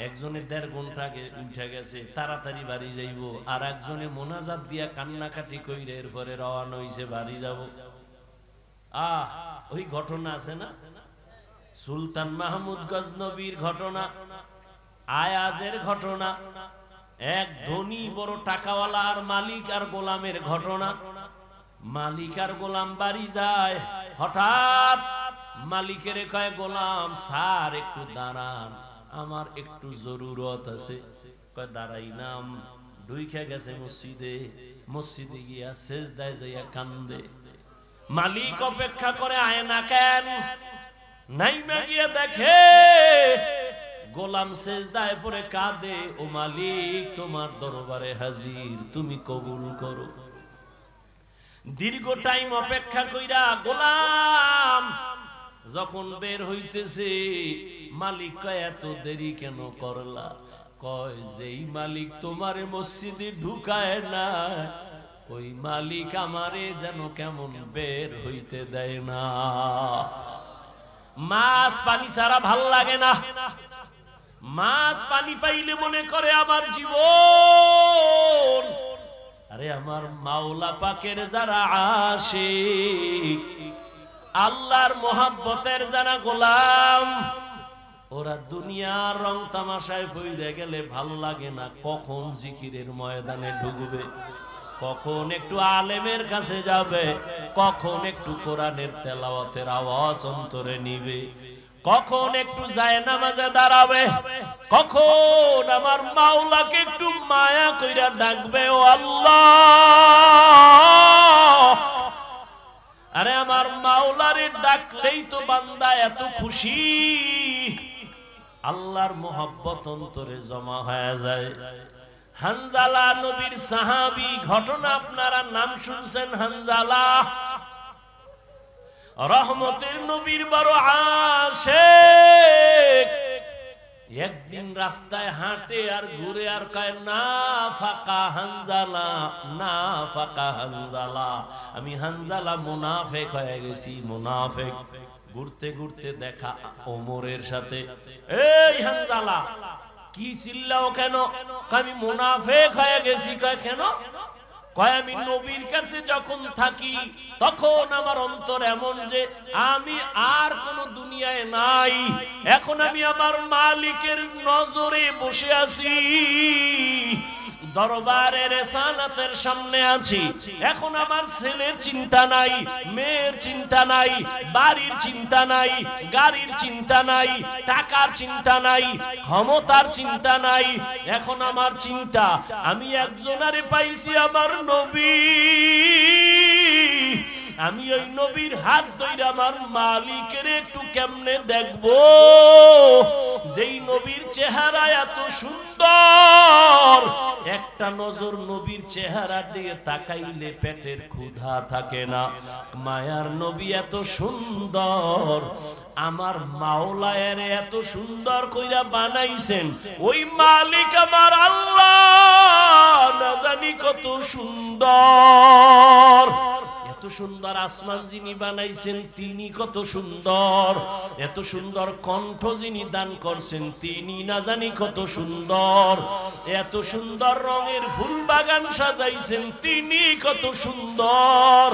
একজনে 1.5 ঘন্টা আগে উঠে গেছে, তাড়াতাড়ি বাড়ি যাইব, আর একজনে মোনাজাত দিয়া কান্নাকাটি কইরে এরপরে রওনা হইছে বাড়ি যাব। ওই ঘটনা আছে না, সুলতান মাহমুদ গজনবীর ঘটনা, আয়াজের ঘটনা, এক ধনী বড় টাকাওয়ালা আর মালিক আর গোলামের ঘটনা। মালিক আর গোলাম বাড়ি যায়, হঠাৎ মালিকের কয় গোলাম, স্যার একটু দাঁড়ান, আমার একটু জরুরত আছে। কয় দাঁড়াই নাম। ঢুইকা গেছে মসজিদে, মসজিদে গিয়া সেজদায় যাইয়া কান্দে। মালিক অপেক্ষা করে, আয় না কেন? নাইমা গিয়ে দেখে গোলাম সেজদায় পড়ে কাঁদে। ও মালিক, তোমার দরবারে হাজির, তুমি কবুল করো। দীর্ঘ টাইম অপেক্ষা কইরা গোলাম যখন বের হইতেছে, মালিক কয় এত দেরি কেন করলা? কয় যেই মালিক তোমারে মসজিদে ঢুকায় না, ওই মালিক আমারে যেন কেমন বের হইতে দেয় না। মাছ পানি ছাড়া ভাল লাগে না। মাছ পানি পাইলে মনে করে আমার জীবন। আরে আমার মাওলা পাকের যারা আশিক, আল্লাহর মোহাব্বতের যারা গোলাম, ওরা দুনিয়ার রং তামাশায় পইড়ে গেলে ভাল লাগে না। কখন জিকিরের ময়দানে ঢুকবে, কখন একটু আলেমের কাছে যাবে, কখন একটু কোরআনের তেলাওয়াতের আওয়াজ অন্তরে নিবে, কখন একটু জায়নামাজে দাঁড়াবে, কখন আমার মাওলাকে একটু মায়া কইরা ডাকবে, ও আল্লাহ। আরে আমার মাওলারে ডাকলেই তো বান্দা এত খুশি, আল্লাহর মোহাব্বত অন্তরে জমা হয়ে যায়। হানজালা নবীর সাহাবী, ঘটনা আপনারা নাম শুনছেন। হানজালা রহমতের নবীর বড় আশিক। একদিন রাস্তায় হাঁটে আর ঘুরে আর কয়, না ফাকা হানজালা, না ফাকা হানজালা, আমি হানজালা মুনাফিক হয়ে গেছি, মুনাফিক। ঘুরতে ঘুরতে দেখা ওমরের সাথে। এই হানজালা, কি চিল্লাও কেন? আমি মুনাফিক হয়ে গেছি। কয় কেন? কয় আমি নবীর কাছে যখন থাকি তখন আমার অন্তর এমন যে আমি আর কোন দুনিয়ায় নাই, এখন আমি আমার মালিকের নজরে বসে আছি, দরবারের রেসালাতের সামনে আছি। এখন আমার ছেলের চিন্তা নাই, মেয়ের চিন্তা নাই, বাড়ির চিন্তা নাই, গাড়ির চিন্তা নাই, টাকার চিন্তা নাই, ক্ষমতার চিন্তা নাই। এখন আমার চিন্তা, আমি একজনারে পাইছি, আমার নবী। আমি ওই নবীর হাত ধরে আমার মালিকের একটু কেমনে দেখবো, যেই নবীর চেহারা এত সুন্দর, একটা নজর নবীর চেহারার দিকে তাকাইলে পেটের ক্ষুধা থাকে না। মায়ার নবী এত সুন্দর, আমার মাওলায়ের এত সুন্দর কইরা বানাইছেন, ওই মালিক আমার আল্লাহ না জানি কত সুন্দর। এত সুন্দর আসমান যিনি বানাইছেন তিনি কত সুন্দর, এত সুন্দর কণ্ঠ যিনি দান করছেন তিনি না জানি কত সুন্দর, এত সুন্দর রঙের ফুল বাগান সাজাইছেন তিনি কত সুন্দর।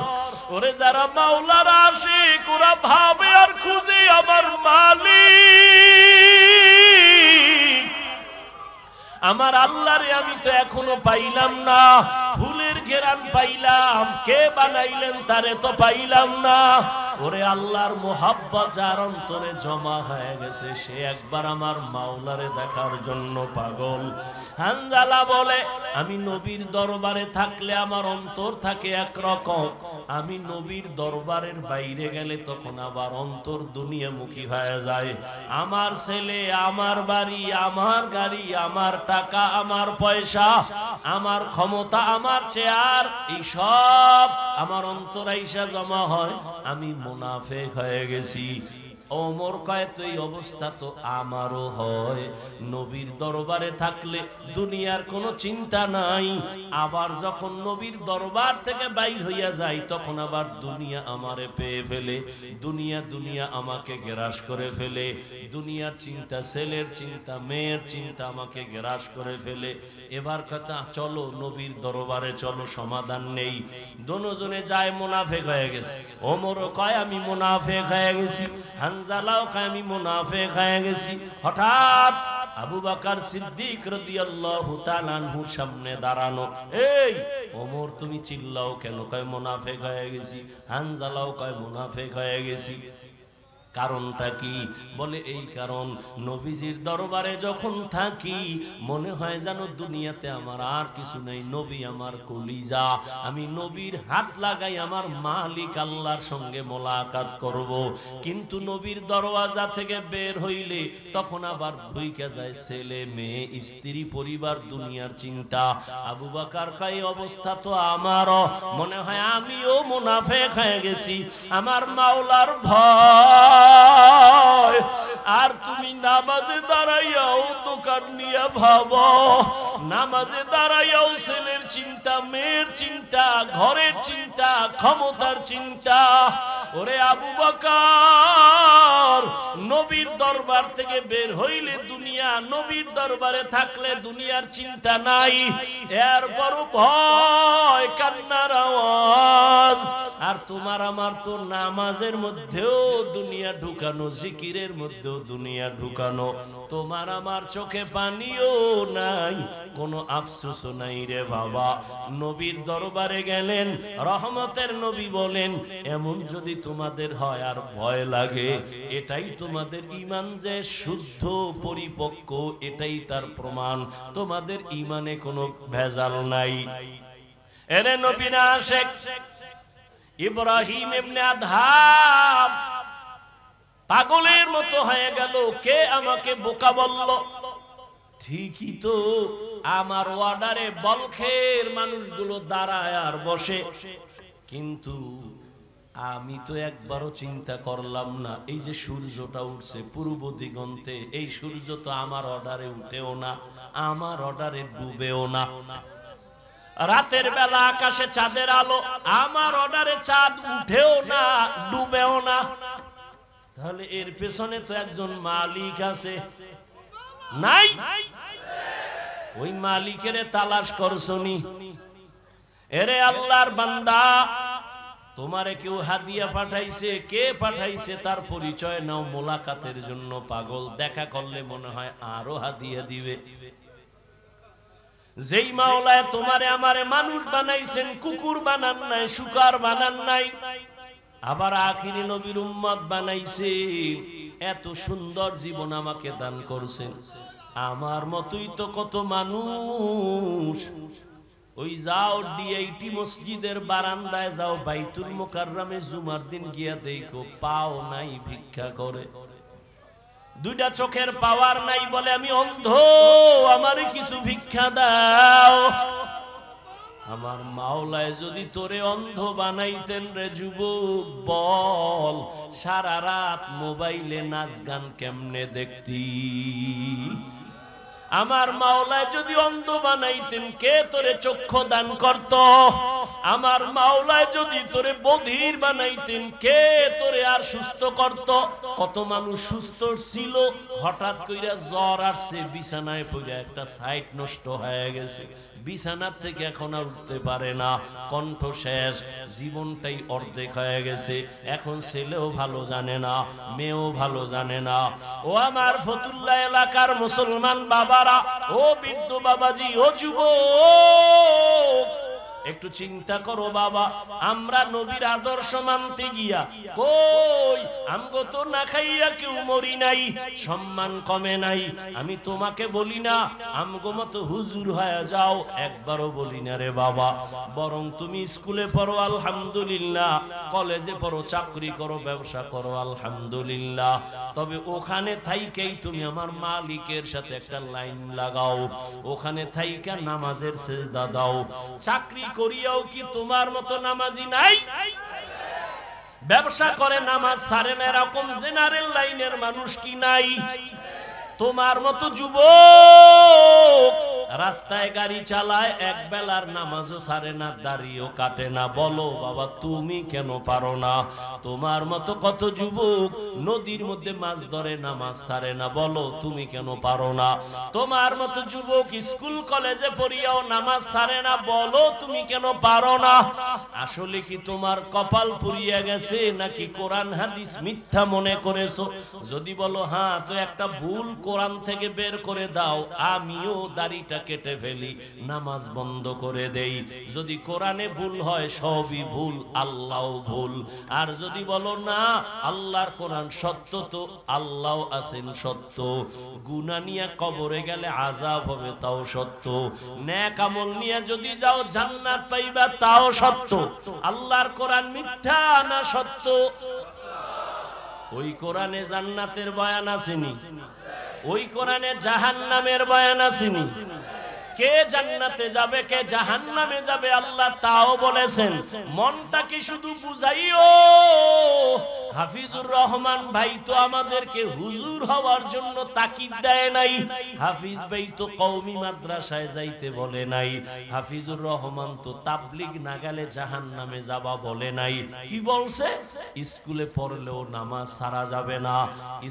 ওরে যারা মাওলার আশিক ওরা ভাবে আর খুঁজে আমার মালিক, আমার আল্লাহরে আমি তো এখনো পাইলাম না। ফুলের ঘেরান পাইলাম, কে বানাইলেন তারে তো পাইলাম না। ওরে আল্লাহর মোহাব্বত যার অন্তরে জমা হয়ে গেছে সে একবার আমার মাওলারে দেখার জন্য পাগল। হানজালা বলে আমি নবীর দরবারে থাকলে আমার অন্তর থাকে একরকম, আমি নবীর দরবারের বাইরে গেলে তখন আবার অন্তর দুনিয়ামুখী হয়ে যায়। আমার ছেলে, আমার বাড়ি, আমার গাড়ি, আমার টাকা, আমার পয়সা, আমার ক্ষমতা, আমার চেয়ার, এই সব আমার অন্তর আইসা জমা হয়, আমি মুনাফিক হয়ে গেছি। ওমর কয় তো এই অবস্থা তো আমারও হয়। নবীর দরবারে থাকলে দুনিয়ার কোনো চিন্তা নাই, আবার যখন নবীর দরবার থেকে বাইর হইয়া যায় তখন আবার দুনিয়া আমারে পেয়ে ফেলে, দুনিয়া দুনিয়া আমাকে গ্রাস করে ফেলে, দুনিয়ার চিন্তা, ছেলের চিন্তা, মেয়ের চিন্তা আমাকে গ্রাস করে ফেলে। এবার কথা চলো নবীর দরবারে চলো, সমাধান নেই। দুজনে যায়, মুনাফিক হয়ে গেছে। ওমরও কয় আমি মুনাফিক হয়ে গেছি, হানজালাও কয় আমি মুনাফিক হয়ে গেছি। হঠাৎ আবু বকর সিদ্দিক রাদিয়াল্লাহু তাআলা আনহুর সামনে দাঁড়ানো। এই ওমর তুমি চিল্লাও কেন? কয় মুনাফিক হয়ে গেছি। হানজালাও কয় মুনাফিক হয়ে গেছি। কারণটা কি? বলে এই কারণ, নবীজির দরবারে যখন থাকি মনে হয় যেন দুনিয়াতে আমার আর কিছু নেই, নবী আমার কলিজা, আমি নবীর হাত লাগাই আমার মালিক আল্লাহর সঙ্গে মোলাকাত করব। কিন্তু নবীর দরওয়াজা থেকে বের হইলে তখন আবার ঢুইকা যায় ছেলে, মেয়ে, স্ত্রী, পরিবার, দুনিয়ার চিন্তা। আবু বকর কয় অবস্থা তো আমারও, মনে হয় আমিও মুনাফিক হয়ে গেছি। আমার মাওলার ভয়, আর তুমি নামাজে দাঁড়াইয়াও দোকান নিয়ে ভাবো, নামাজে দাঁড়াইয়াও ছেলের চিন্তা, মেয়ের চিন্তা, ঘরের চিন্তা, ক্ষমতার চিন্তা। ওরে আবু বকর, নবীর দরবার থেকে বের হইলে দুনিয়া, নবীর দরবারে থাকলে দুনিয়ার চিন্তা নাই, এরপরও ভয়, কান্নার আওয়াজ। আর তোমার আমার তো নামাজের মধ্যেও দুনিয়া ঢুকানো, জিকিরের মধ্যেও দুনিয়া ঢুকানো। তোমার আমার চোখে পানিও নাই, কোনো আফসোসও নাই রে বাবা। নবীর দরবারে গেলেন, রহমতের নবী বলেন এমন যদি তোমাদের হয় আর ভয় লাগে, এটাই তোমাদের ঈমান যে শুদ্ধ পরিপক্ক, এটাই তার প্রমাণ, তোমাদের ঈমানে কোনো ভেজাল নাই। এরে নবীনা আশেক ইব্রাহিম ইবনে আদহাম পাগলের মতো হয়ে গেল। কে আমাকে বোকা বলল? ঠিকই তো, আমার ওয়ার্ডারে বলখের মানুষগুলো দাঁড়ায় আর বসে, কিন্তু আমি তো একবারও চিন্তা করলাম না এই যে সূর্যটা উঠছে পূর্ব দিগন্তে, এই সূর্য তো আমার অর্ডারে উঠেও না, আমার অর্ডারে ডুবেও না। রাতের বেলা আকাশে চাঁদের আলো, আমার অর্ডারে চাঁদ উঠেও না, ডুবেও না। তাহলে এর পেছনে তো একজন মালিক আছে, নাই? ওই মালিকের তালাশ করছনি? এরে আল্লাহর বান্দা, তোমারে কেউ হাদিয়া পাঠাইছে, কে পাঠাইছে তার পরিচয় নাও, মোলাকাতের জন্য পাগল, দেখা করলে মনে হয় আরো হাদিয়া দিবে। যেই মাওলায় তোমারে আমারে মানুষ বানাইছেন, কুকুর বানান নাই, শুকর বানান নাই, আবার আখিরি নবীর উম্মত বানাইছে, এত সুন্দর জীবন আমাকে দান করছেন। আমার মতোই তো কত মানুষ, ওই যাও ডিআইটি মসজিদের বারান্দায় যাও, বাইতুল মুকাররমে জুমার দিন গিয়া দেখো, পাও নাই, ভিক্ষা করে। দুইটা চোখের পাওয়ার নাই, বলে আমি অন্ধ, আমার কিছু ভিক্ষা দাও। আমার মাওলায় যদি তোরে অন্ধ বানাইতেন রে যুবক, বল সারা রাত মোবাইলে নাচ গান কেমনে দেখতি? আমার মাওলায় যদি অন্ধ বানাইতেন, কে তোরে চক্ষু দান করত? আমার মাওলায় যদি তোরে বধির বানাইতেন, কে তোরে আর সুস্থ করত? কত মানুষ সুস্থ ছিল, হঠাৎ কইরা জ্বর আসছে, বিছানায় পড়ে একটা সাইট নষ্ট হয়ে গেছে, বিছানার থেকে এখন আর উঠতে পারে না, কণ্ঠ শেষ, জীবনটাই অর্ধেক হয়ে গেছে। এখন ছেলেও ভালো জানে না, মেয়েও ভালো জানে না। ও আমার ফতুল্লাহ এলাকার মুসলমান বাবারা, ও বৃদ্ধ বাবাজি, ও যুবক, একটু চিন্তা করো বাবা, আমরা নবীর আদর্শ মানতে গিয়া কই আমগো তো না খাইয়া কেউ মরি নাই, সম্মান কমে নাই। আমি তোমাকে বলি না আমগো মতো হুজুর হয়ে যাও, একবারও বলি না রে বাবা। বরং তুমি স্কুলে পড়ো আলহামদুলিল্লাহ, কলেজে পড়ো, চাকরি করো, ব্যবসা করো আলহামদুলিল্লাহ, তবে ওখানে থাইকেই তুমি আমার মালিকের সাথে একটা লাইন লাগাও, ওখানে থাইকা নামাজের সিজদা দাও। চাকরি করিয়াও কি তোমার মতো নামাজি নাই? ব্যবসা করে নামাজ ছাড়ে না এরকম জেনারেল লাইনের মানুষ কি নাই? তোমার মতো যুবক রাস্তায় গাড়ি চালায়, এক বেলার নামাজও ছাড়ে না, দাড়িও কাটে না। বলো বাবা তুমি কেন পারো না? তোমার মতো কত যুবক নদীর মধ্যে মাছ ধরে, নামাজ ছাড়ে না, বলো তুমি কেন পারো না? তোমার মতো যুবক স্কুল কলেজে পড়িয়াও নামাজ ছাড়ে না, বলো তুমি কেন পারো না? আসলে কি তোমার কপাল পুড়িয়া গেছে নাকি কোরআন হাদিস মিথ্যা মনে করেছো? যদি বলো হ্যাঁ, তো একটা ভুল কোরআন থেকে বের করে দাও, আমিও দাড়িটা কেটে ফেলি, নামাজ বন্ধ করে দেই। যদি কোরআনে ভুল হয় সবই ভুল, আল্লাহও ভুল। আর যদি বলো না আল্লাহর কোরআন সত্য, তো আল্লাহ আছেন সত্য, গুনাহ নিয়ে কবরে গেলে আযাব হবে তাও সত্য, নেক আমল নিয়ে যদি যাও জান্নাত পাইবা তাও সত্য। আল্লাহর কোরআন মিথ্যা না সত্য? ওই কোরআনে জান্নাতের বয়ান আসেনি, ওই কোরআনে জাহান্নামের বয়ান আসেনি। কে জান্নাতে যাবে কে জাহান্নামে যাবে আল্লাহ তাও বলেছেন। মনটাকে শুধু বুঝাইও। হাফিজুর রহমান ভাই তো আমাদেরকে হুজুর হওয়ার জন্য তাকিদ দেয় নাই, হাফিজ ভাই তো কওমি মাদ্রাসায় যাইতে বলে নাই, হাফিজুর রহমান তো তাবলিগ না গেলে জাহান্নামে যাবা বলে নাই। কি বলছে? স্কুলে পড়লেও নামাজ ছাড়া যাবে না।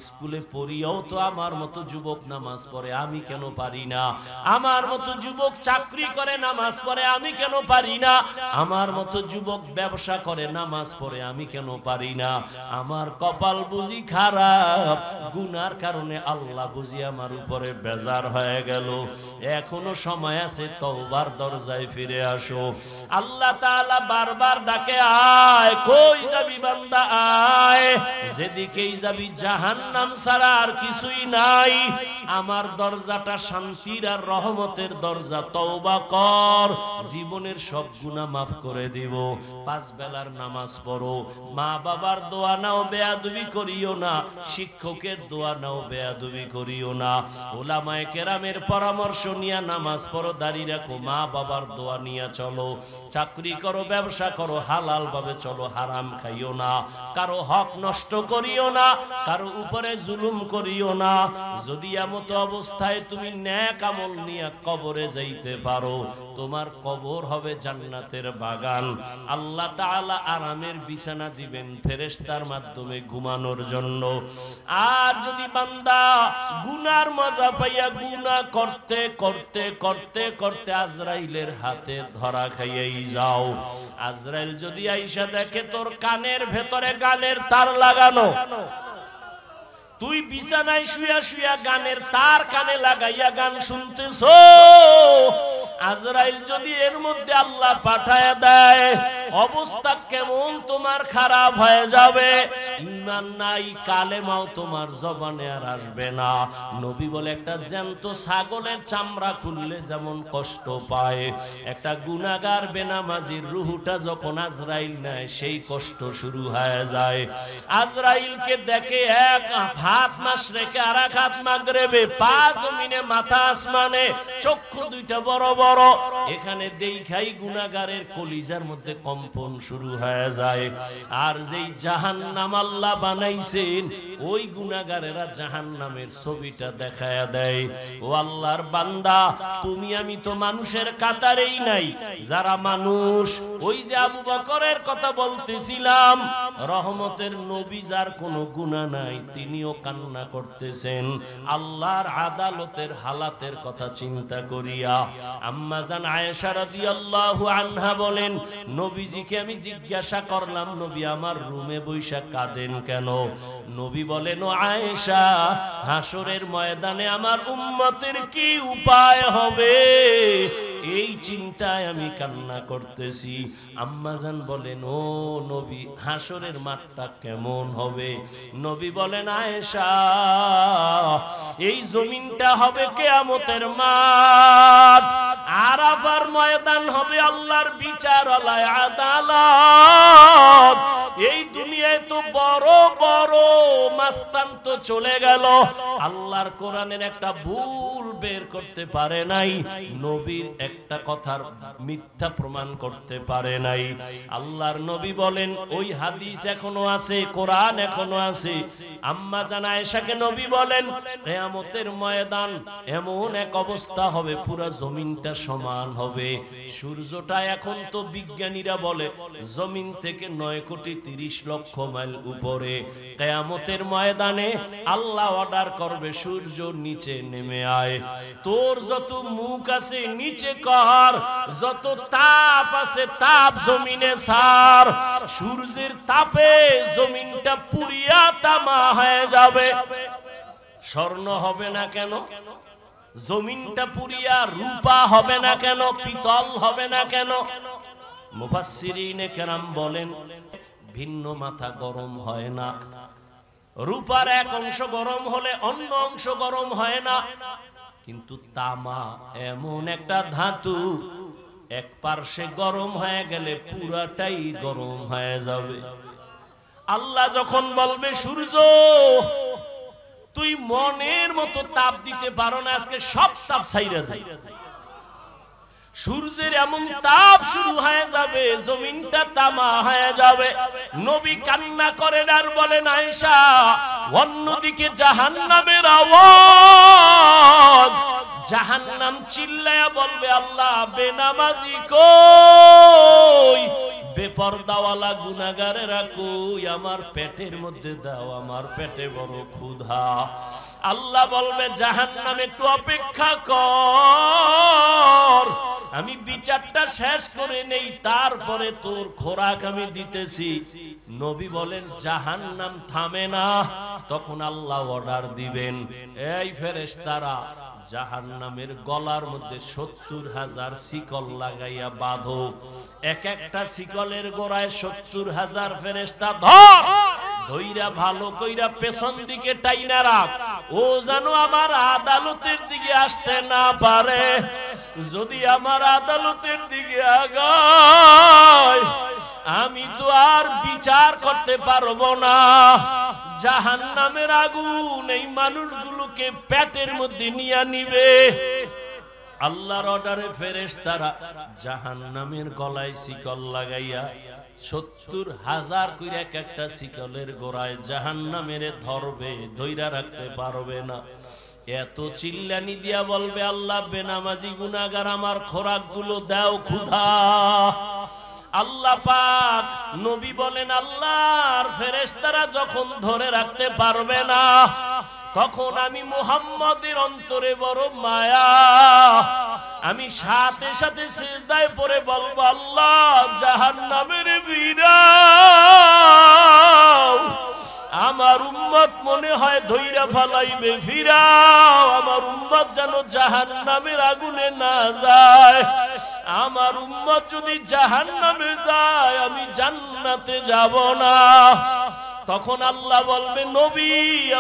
স্কুলে পড়িয়াও তো আমার মতো যুবক নামাজ পড়ে, আমি কেন পারি না? আমার মতো যুবক চাকরি করে নামাজ পড়ে, আমি কেন পারি না? আমার মতো যুবক ব্যবসা করে নামাজ পড়ে, আমি কেন পারি না? আমার কপাল বুঝি খারাপ, গুনার কারণে আল্লাহ বুঝি আমার উপরে বেজার হয়ে গেল। এখনো সময় আছে, তওবার দরজায় ফিরে আসো। আল্লাহ তাআলা বারবার ডাকে, আয়, কই যাবি বান্দা আয়, যেদিকেই যাবি জাহান্নাম ছাড়া আর কিছুই নাই। আমার দরজাটা শান্তির আর রহমতের দরজা, তওবা কর, জীবনের সব গুনাহ মাফ করে দিব। 5 বেলার নামাজ পড়ো, মা বাবার দোয়া নাও, বেয়াদবি করিও না, শিক্ষকের দোয়া নাও, বেয়াদবি করিও না, উলামায়ে কেরামের পরামর্শ নিয়ে নামাজ পড়ো, দাঁড়িয়ে রাখো, মা বাবার দোয়া নিয়ে চলো, চাকরি করো, ব্যবসা করো, হালাল ভাবে চলো, হারাম খাইও না, কারো হক নষ্ট করিও না, কারো উপরে জুলুম করিও না। যদি এমত অবস্থায় তুমি নেক আমল নিয়ে কবরে যাইতে পারো, তোমার কবর হবে জান্নাতের বাগান। আল্লাহ তাআলা আরামের বিছানা দিবেন ফেরেশতার মাধ্যমে ঘুমানোর জন্য। আর যদি বান্দা গুনার মজা পাইয়া গুনাহ করতে করতে করতে করতে আজরাইলের হাতে ধরা খাইয়াই যাও, আজরাইল যদি আইসা দেখে তোর কানের ভেতরে গানের তার লাগানো, তুই বিছানায় শুয়া শুয়া গানের তার কানে লাগাইয়া গান শুনতেছো, আজরাইল যদি এর মধ্যে আল্লাহ পাঠায় দেয়, অবস্থা কেমন তোমার খারাপ হয়ে যাবে। ঈমান নাই, কালেমাও তোমার জবানে আর আসবে না। নবী বলে, একটা জ্যান্ত ছাগলের চামড়া খুললে যেমন কষ্ট পায়, একটা গুনাহগার বেনামাজির রূহটা যখন আজরাইল নেয়, সেই কষ্ট শুরু হয়ে যায়। আজরাইলকে দেখে এক হাত মাশরিকে আর এক হাত মাগরিবে, পা জমিনে মাথা আসমানে, চক্ষু দুইটা বড় বড়। এখানে দেখাই গুনাহগারের কলিজার মধ্যে কম্পন শুরু হয়ে যায়। আর যেই জাহান্নাম আল্লাহ বানাইছেন, ওই গুনাহগারেরা জাহান্নামের ছবিটা দেখায়া দেয়। ও আল্লাহর বান্দা, তুমি আমি তো মানুষের কাতারেই নাই। যারা মানুষ, ওই যে আবু বকরের কথা বলতেছিলাম, রহমতের নবী, যার কোনো গুনাহ নাই, তিনিও কান্না করতেছেন আল্লাহর আদালতের হালাতের কথা চিন্তা করিয়া। আম্মা জান আয়েশা রাদিয়াল্লাহু আনহা বলেন, নবীজিকে আমি জিজ্ঞাসা করলাম, নবী আমার রুমে বৈশা কাঁদেন কেন? নবী বলেন, ও আয়েশা, হাসরের ময়দানে আমার উম্মতের কি উপায় হবে? এই চিন্তায় আমি কান্না করতেছি। আম্মাজান বলেন, ও নবী, হাসরের মাঠটা কেমন হবে? নবী বলেন, আয়েশা, এই জমিনটা হবে কিয়ামতের মাঠ, আরাফার ময়দান হবে আল্লাহর বিচারালয়, আদালত। এই দুনিয়ায় তো বড় বড় মাস্তান তো চলে গেল, আল্লাহর কোরআনের একটা ভুল বের করতে পারে নাই, নবীর একটা কথার মিথ্যা প্রমাণ করতে পারে নাই। আল্লাহর নবী বলেন, ওই হাদিস এখনো আছে, কোরআন এখনো আছে। আম্মা জান আয়েশাকে নবী বলেন, কিয়ামতের ময়দান এমন এক অবস্থা হবে, পুরো জমিনটা সমান হবে। সূর্যটা এখন তো বিজ্ঞানীরা বলে জমিন থেকে 9,30,00,000 মাইল উপরে। কিয়ামতের ময়দানে আল্লাহ অর্ডার করবে, সূর্য নিচে নেমে আয়, তোর যত মুখ আছে নিচে কর, যত তাপ আছে তাপ জমিনে ছাড়। সূর্যের তাপে জমিনটা পুরিয়া তামা হয়ে যাবে। স্বর্ণ হবে না কেন? জমিনটা পুরিয়া রূপা হবে না কেন? পিতল হবে না কেন? মুফাসসিরিনে কেরাম বলেন, ভিন্ন মাথা গরম হয় না। রূপার এক অংশ গরম হলে অন্য অংশ গরম হয় না, কিন্তু তামা এমন একটা ধাতু, এক পার্শ্বে গরম হয়ে গেলে পুরাটাই গরম হয়ে যাবে। আল্লাহ যখন বলবে, সূর্য তুই মনের মতো তাপ দিতে পারো না, আজকে সব তাপ ছাইরা যায়, সূর্যের এমন তাপ শুরু হয়ে যাবে, জমিনটা তামা হয়ে যাবে। নবী কান্না করেন আর বলেন, আয়েশা, অন্যদিকে জাহান্নামের আওয়াজ, জাহান্নাম চিল্লায়া বলবে, আল্লাহ বেনামাজি কই, বেপরদাওয়ালা গুনাহগারেরা কই, আমার পেটের মধ্যে দাও, আমার পেটে বড় ক্ষুধা। আল্লাহ বলবে, জাহান্নাম একটু অপেক্ষা কর, আমি বিচারটা শেষ করে নেই, তারপরে তোর খোরাক আমি দিতেছি। নবী বলেন, জাহান্নাম থামে না, তখন আল্লাহ অর্ডার দিবেন, এই ফেরেশতারা জাহান্নামের গলার মধ্যে 70,000 শিকল লাগাইয়া বাঁধো, এক একটা শিকলের গোড়ায় 70,000 ফেরেশতা ধর, ধইরা ভালো কইরা পেছন দিকে টাইনা রাখ, ও যেন আমার আদালতের দিকে আসতে না পারে। যদি আমার আদালতের দিকে আগায়, আমি তো আর বিচার করতে পারবো না। জাহান্নামের আগুন এই মানুষগুলোকে পেটের মধ্যে নিয়ে নিবে। আল্লাহর অর্ডারে ফেরেশতারা জাহান্নামের গলায় শিকল লাগাইয়া 70,000 কইরা এক একটা শিকলের গোড়ায় জাহান্নামের ধরবে, ধইরা রাখতে পারবে না। এত চিল্লানি দিয়া বলবে, আল্লাহ বেনামাজি গুনাহগার আমার খোরাক গুলো দাও, ক্ষুধা। আল্লাহ পাক নবী বলেন, আল্লাহর ফেরেশতারা যখন ধরে রাখতে পারবে না, তখন আমি মুহাম্মদের অন্তরে বড় মায়া, আমি সাথে সাথে সিজদায় পড়ে বলবো, আল্লাহ জাহান্নামের ফিরাও, আমার উম্মত মনে হয় ধইরা ফালাইবে, ফিরাও, আমার উম্মত যেন জাহান্নামের আগুনে না যায়। আমার উম্মত যদি জাহান্নামে যায়, আমি জান্নাতে যাব না। তখন আল্লাহ বলবে, নবী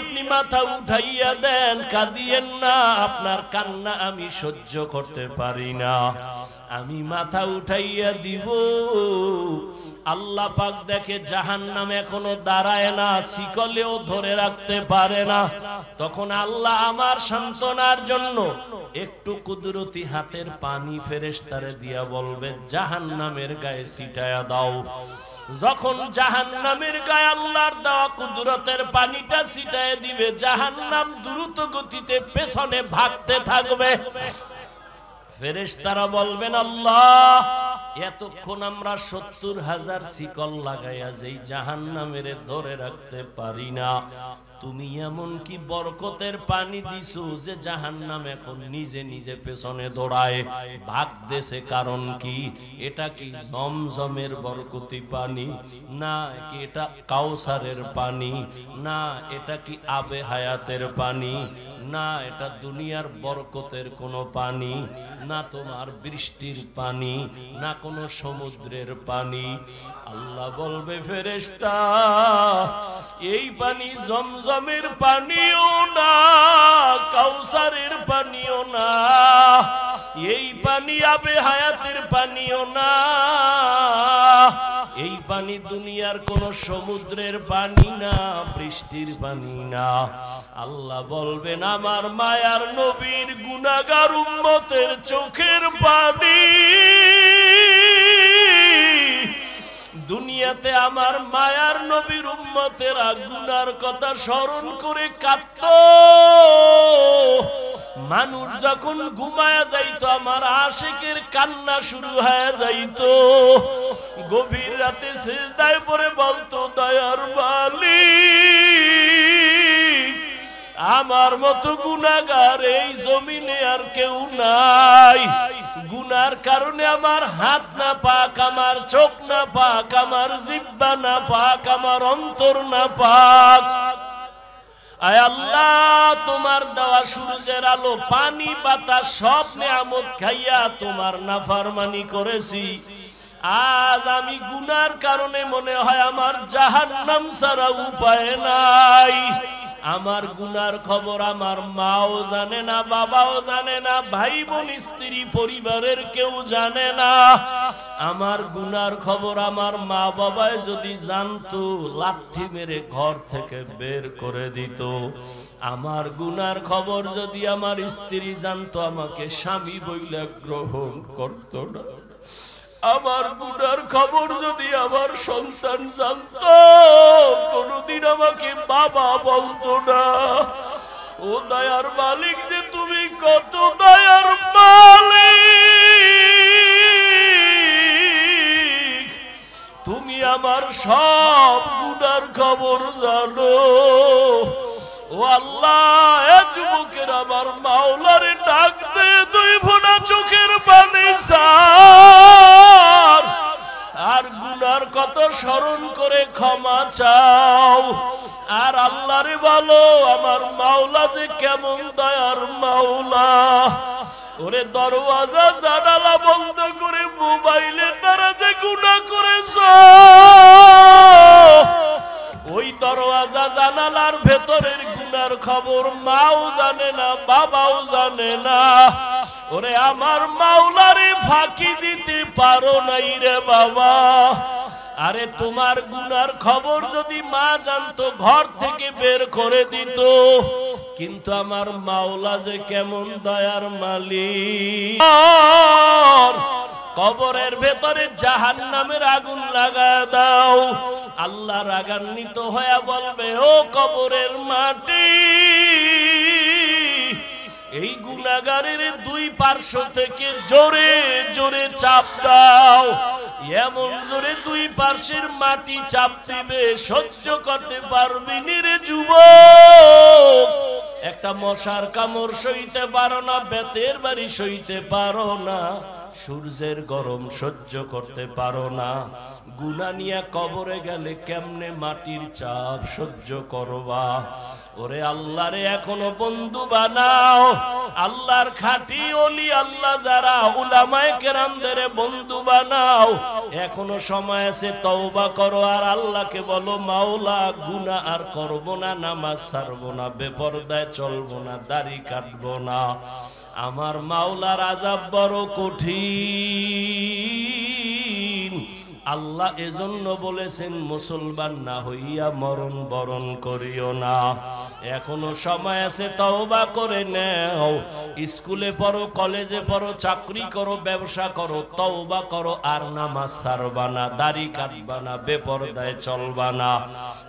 আপনি মাথা উঠাইয়া দেন, কাঁদিয়েন না, আপনার কান্না আমি সহ্য করতে পারি না, আমি মাথা উঠাইয়া দিব। আল্লাহ পাক দেখে জাহান্নাম এখনো দাঁড়ায় না, শিকলেও ধরে রাখতে পারে না। তখন আল্লাহ আমার সান্ত্বনার জন্য একটু কুদরতি হাতের পানি ফেরেশতারে দিয়া বলবে, জাহান্নামের গায়ে ছিটায়া দাও। যখন জাহান্নামের গায়ে আল্লাহর দেওয়া কুদরতের পানিটা ছিটায় দিবে, জাহান্নাম দ্রুত গতিতে পেছনে ভাগতে থাকবে। ফেরেশতারা বলবেন, আল্লাহ এতক্ষণ আমরা 70,000 শিকল লাগাইয়া যেই জাহান্নামের ধরে রাখতে পারি না, তুমি এমন কি বরকতের পানি দিছো যে জাহান্নাম এখন নিজে নিজে পেছনে দৌড়ায়, ভাগতেছে? কারণ কি? এটা কি জমজমের বরকতি পানি? না কি এটা কাউসারের পানি? না এটা কি আবে হায়াতের পানি? না এটা দুনিয়ার বরকতের কোনো পানি, না তোমার বৃষ্টির পানি, না কোনো সমুদ্রের পানি। আল্লাহ বলবে ফেরেশতা এই পানি জমজমের পানিও না, কাউসারের পানিও না, এই পানি আবে হায়াতের পানিও না, এই পানি দুনিয়ার কোন সমুদ্রের পানি না, বৃষ্টির পানি না। আল্লাহ বলবেন আমার মায়ার নবীর গুনাহগার উম্মতের চোখের পানি দুনিয়াতে আমার মায়ার নবীর উম্মতেরা গুনার কথা স্মরণ করে কাঁদত। মানুষ যখন ঘুমায়া যাইতো আমার আশিকের কান্না শুরু হয়ে যাইতো। গভীর রাতে সিজদায় পড়ে বলতো দয়ার মালিক আমার মতো গুনাহগার এই জমিনে আর কেউ নাই। গুনার কারণে আমার হাত না পাক, আমার চোখ না পাক, আমার জিহ্বা না পাক, আমার অন্তর না পাক। আয় আল্লাহ তোমার দেওয়া সূর্যের আলো পানি বাতাস সব নেয়ামত খাইয়া তোমার নাফরমানি করেছি। আজ আমি গুনার কারণে মনে হয় আমার জাহান্নাম ছাড়া উপায় নাই। আমার গুনার খবর আমার মাও জানে না, বাবাও জানে না, ভাই বোন স্ত্রী পরিবারের কেউ জানে না। আমার গুনার খবর আমার মা বাবায় যদি জানতো লাথি মেরে ঘর থেকে বের করে দিত। আমার গুনার খবর যদি আমার স্ত্রী জানতো আমাকে স্বামী বইলে গ্রহণ করতো না। আমার গুনার খবর যদি আমার সন্তান জানতো কোনদিন আমাকে বাবা বলতো না। ও দয়ার মালিক যে তুমি কত দয়ার মালিক, তুমি আমার সব গুনার খবর জানো। ও আল্লাহ এ যুবকের আমার মাওলারে ডাক দে, দুই ফোঁটা চোখের পানি ছাড় আর গুনার কত স্মরণ করে ক্ষমা চাও। আর আল্লাহরে বলো আমার মাওলা যে কেমন দয়ার মাওলা। ওরে দরওয়াজা জানালা বন্ধ করে মোবাইলের দ্বারা যে গুনাহ করেছ ওই দরওয়াজা জানালার ভেতরের গুনার খবর মাও জানে না, বাবাও জানে না। ওরে আমার মাওলারে ফাঁকি দিতে পারো নাই রে বাবা। আরে তোমার গুনার খবর যদি মা জানতো ঘর থেকে বের করে দিত। কিন্তু আমার মাওলা যে কেমন দয়ার মালিক। কবরের ভেতরে জাহান্নামের আগুন লাগায় দাও। আল্লাহ রাগান্বিত হয়ে বলবে ও কবরের মাটি এই গুনাহগারের দুই পার্শ্ব থেকে জোরে জোরে চাপ দাও। এমন জোরে দুই পার্শ্বের মাটি চাপ দিবে সহ্য করতে পারবি নি রে যুবক। একটা মশার কামড় সইতে পারো না, বেতের বাড়ি সইতে পারো না, সূর্যের গরম সহ্য করতে পারো না। গুনাহ নিয়ে কবরে গেলে কেমনে মাটির চাপ সহ্য করবা। ওরে আল্লাহরে এখনো বন্ধু বানাও। আল্লাহর খাঁটি ওলি আল্লাহ যারা উলামায়ে কেরামদের বন্ধু বানাও। এখনো সময় আছে, তওবা করো আর আল্লাহকে বলো মাওলা গুনাহ আর করব না, নামাজ ছাড়বো না, বেপরদায় চলবো না, দাড়ি কাটবো না। আমার মাওলার আযাব বড় কঠিন। আল্লাহ এজন্য বলেছেন মুসলমান না হইয়া মরণ বরণ করিও না। এখনো সময় আছে, তওবা করে নাও। স্কুলে পড়ো, কলেজে পড়ো, চাকরি করো, ব্যবসা করো, তওবা করো আর নামাজ ছাড়বা না, দাড়ি কাটবা না, বেপরদায় চলবা না।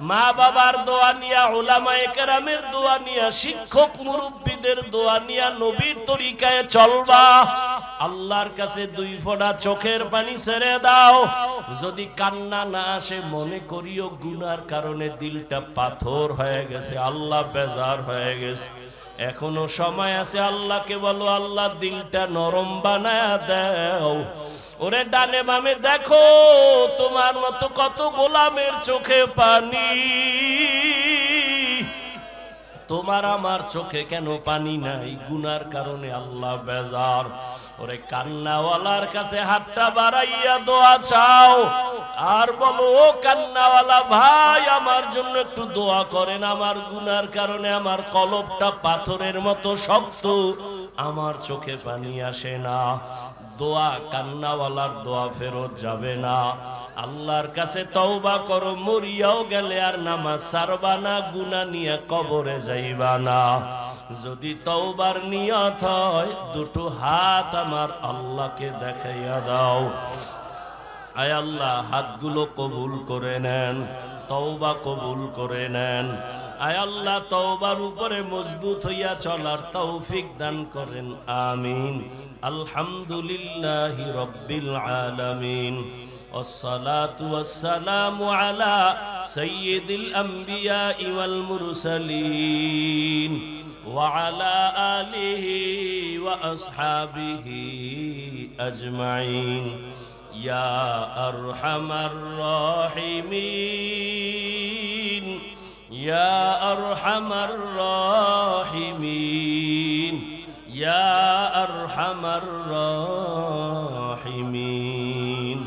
মা বাবার দোয়া নিয়া, উলামায়ে কেরামের দোয়া নিয়া, শিক্ষক মুরব্বিদের দোয়া নিয়া নবীর তরিকায় চলবা। আল্লাহর কাছে দুই ফোঁটা চোখের পানি ছেড়ে দাও। যদি কান্না না আসে মনে করিও গুনার কারণে দিলটা পাথর হয়ে গেছে, আল্লাহ বেজার হয়ে গেছে। এখনো সময় আছে, আল্লাহকে বলো আল্লাহ দিলটা নরম বানায়া দাও। ওরে ডানে বামে দেখো তোমার মতো কত গোলামের চোখে পানি। তোমার আমার চোখে কেন পানি নাই? গুনার কারণে আল্লাহ বেজার। ওরে কান্নাওয়ালার কাছে হাতটা বাড়াইয়া দোয়া চাও আর বলো, ও কান্নাওয়ালা ভাই, আমার জন্য একটু দোয়া করেন। আমার গুনার কারণে আমার কলবটা পাথরের মতো শক্ত, আমার চোখে পানি আসে না। দোয়া, কান্নাওয়ালার দোয়া ফেরত যাবে না। আল্লাহর কাছে তওবা করো, মরিয়াও গেলে আর নামাজ ছাড়বা না, গুনাহ নিয়ে কবরে যাইবা না। যদি তওবার নিয়ত হয়, দুটো হাত আমার আল্লাহকে দেখাইয়া দাও। আয় আল্লাহ, হাতগুলো কবুল করে নেন, তওবা কবুল করে নেন। আয় আল্লাহ, তওবার উপরে মজবুত হইয়া চলার তৌফিক দান করেন, আমিন। আলহামদুলিল্লাহি রাব্বিল আলামিন। والصلاة والسلام على سيد الأنبياء والمرسلين وعلى آله وأصحابه أجمعين يا أرحم الراحمين يا أرحم الراحمين يا أرحم الراحمين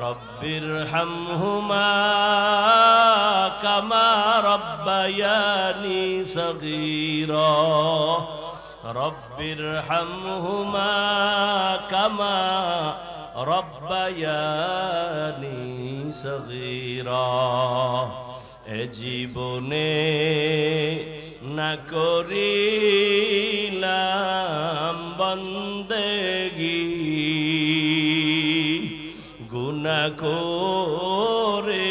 رب ارحمهما كما ربياني صغيرا رب ارحمهما كما ربياني صغيرا এ জীবনে না করিলাম বন্দেগী, গুনাহ করে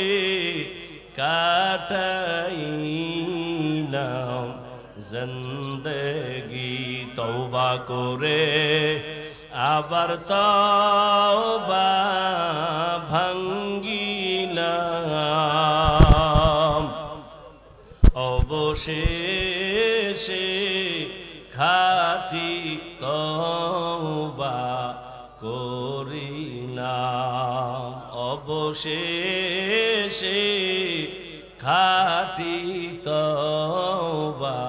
কাটাইলাম জিন্দেগি। তওবা করে আবার তওবা ভাঙ্গিলাম, অবশেষে খাঁটি তওবা করিলাম, অবশেষে খাঁটি তওবা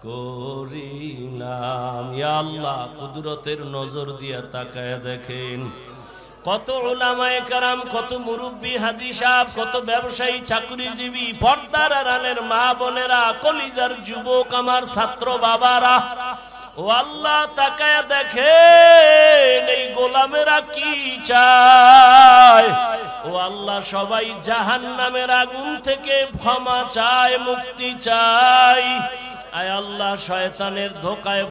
করিলাম। ইয়া আল্লাহ, কুদরতের নজর দিয়া তাকায় দেখেন, কত উলামায়ে কেরাম, কত মুরব্বী হাজী সাহেব, কত ব্যবসায়ী, চাকরিজীবী, পর্দার আড়ালের মা বোনেরা, কলিজার যুবক, আমার ছাত্র বাবারা, ও আল্লাহ তাকায় দেখেন এই গোলামেরা কি চায়। ও আল্লাহ, সবাই জাহান্নামের আগুন থেকে ক্ষমা চায়, মুক্তি চায়। আয় আল্লাহ, শয়তানের ধোকায়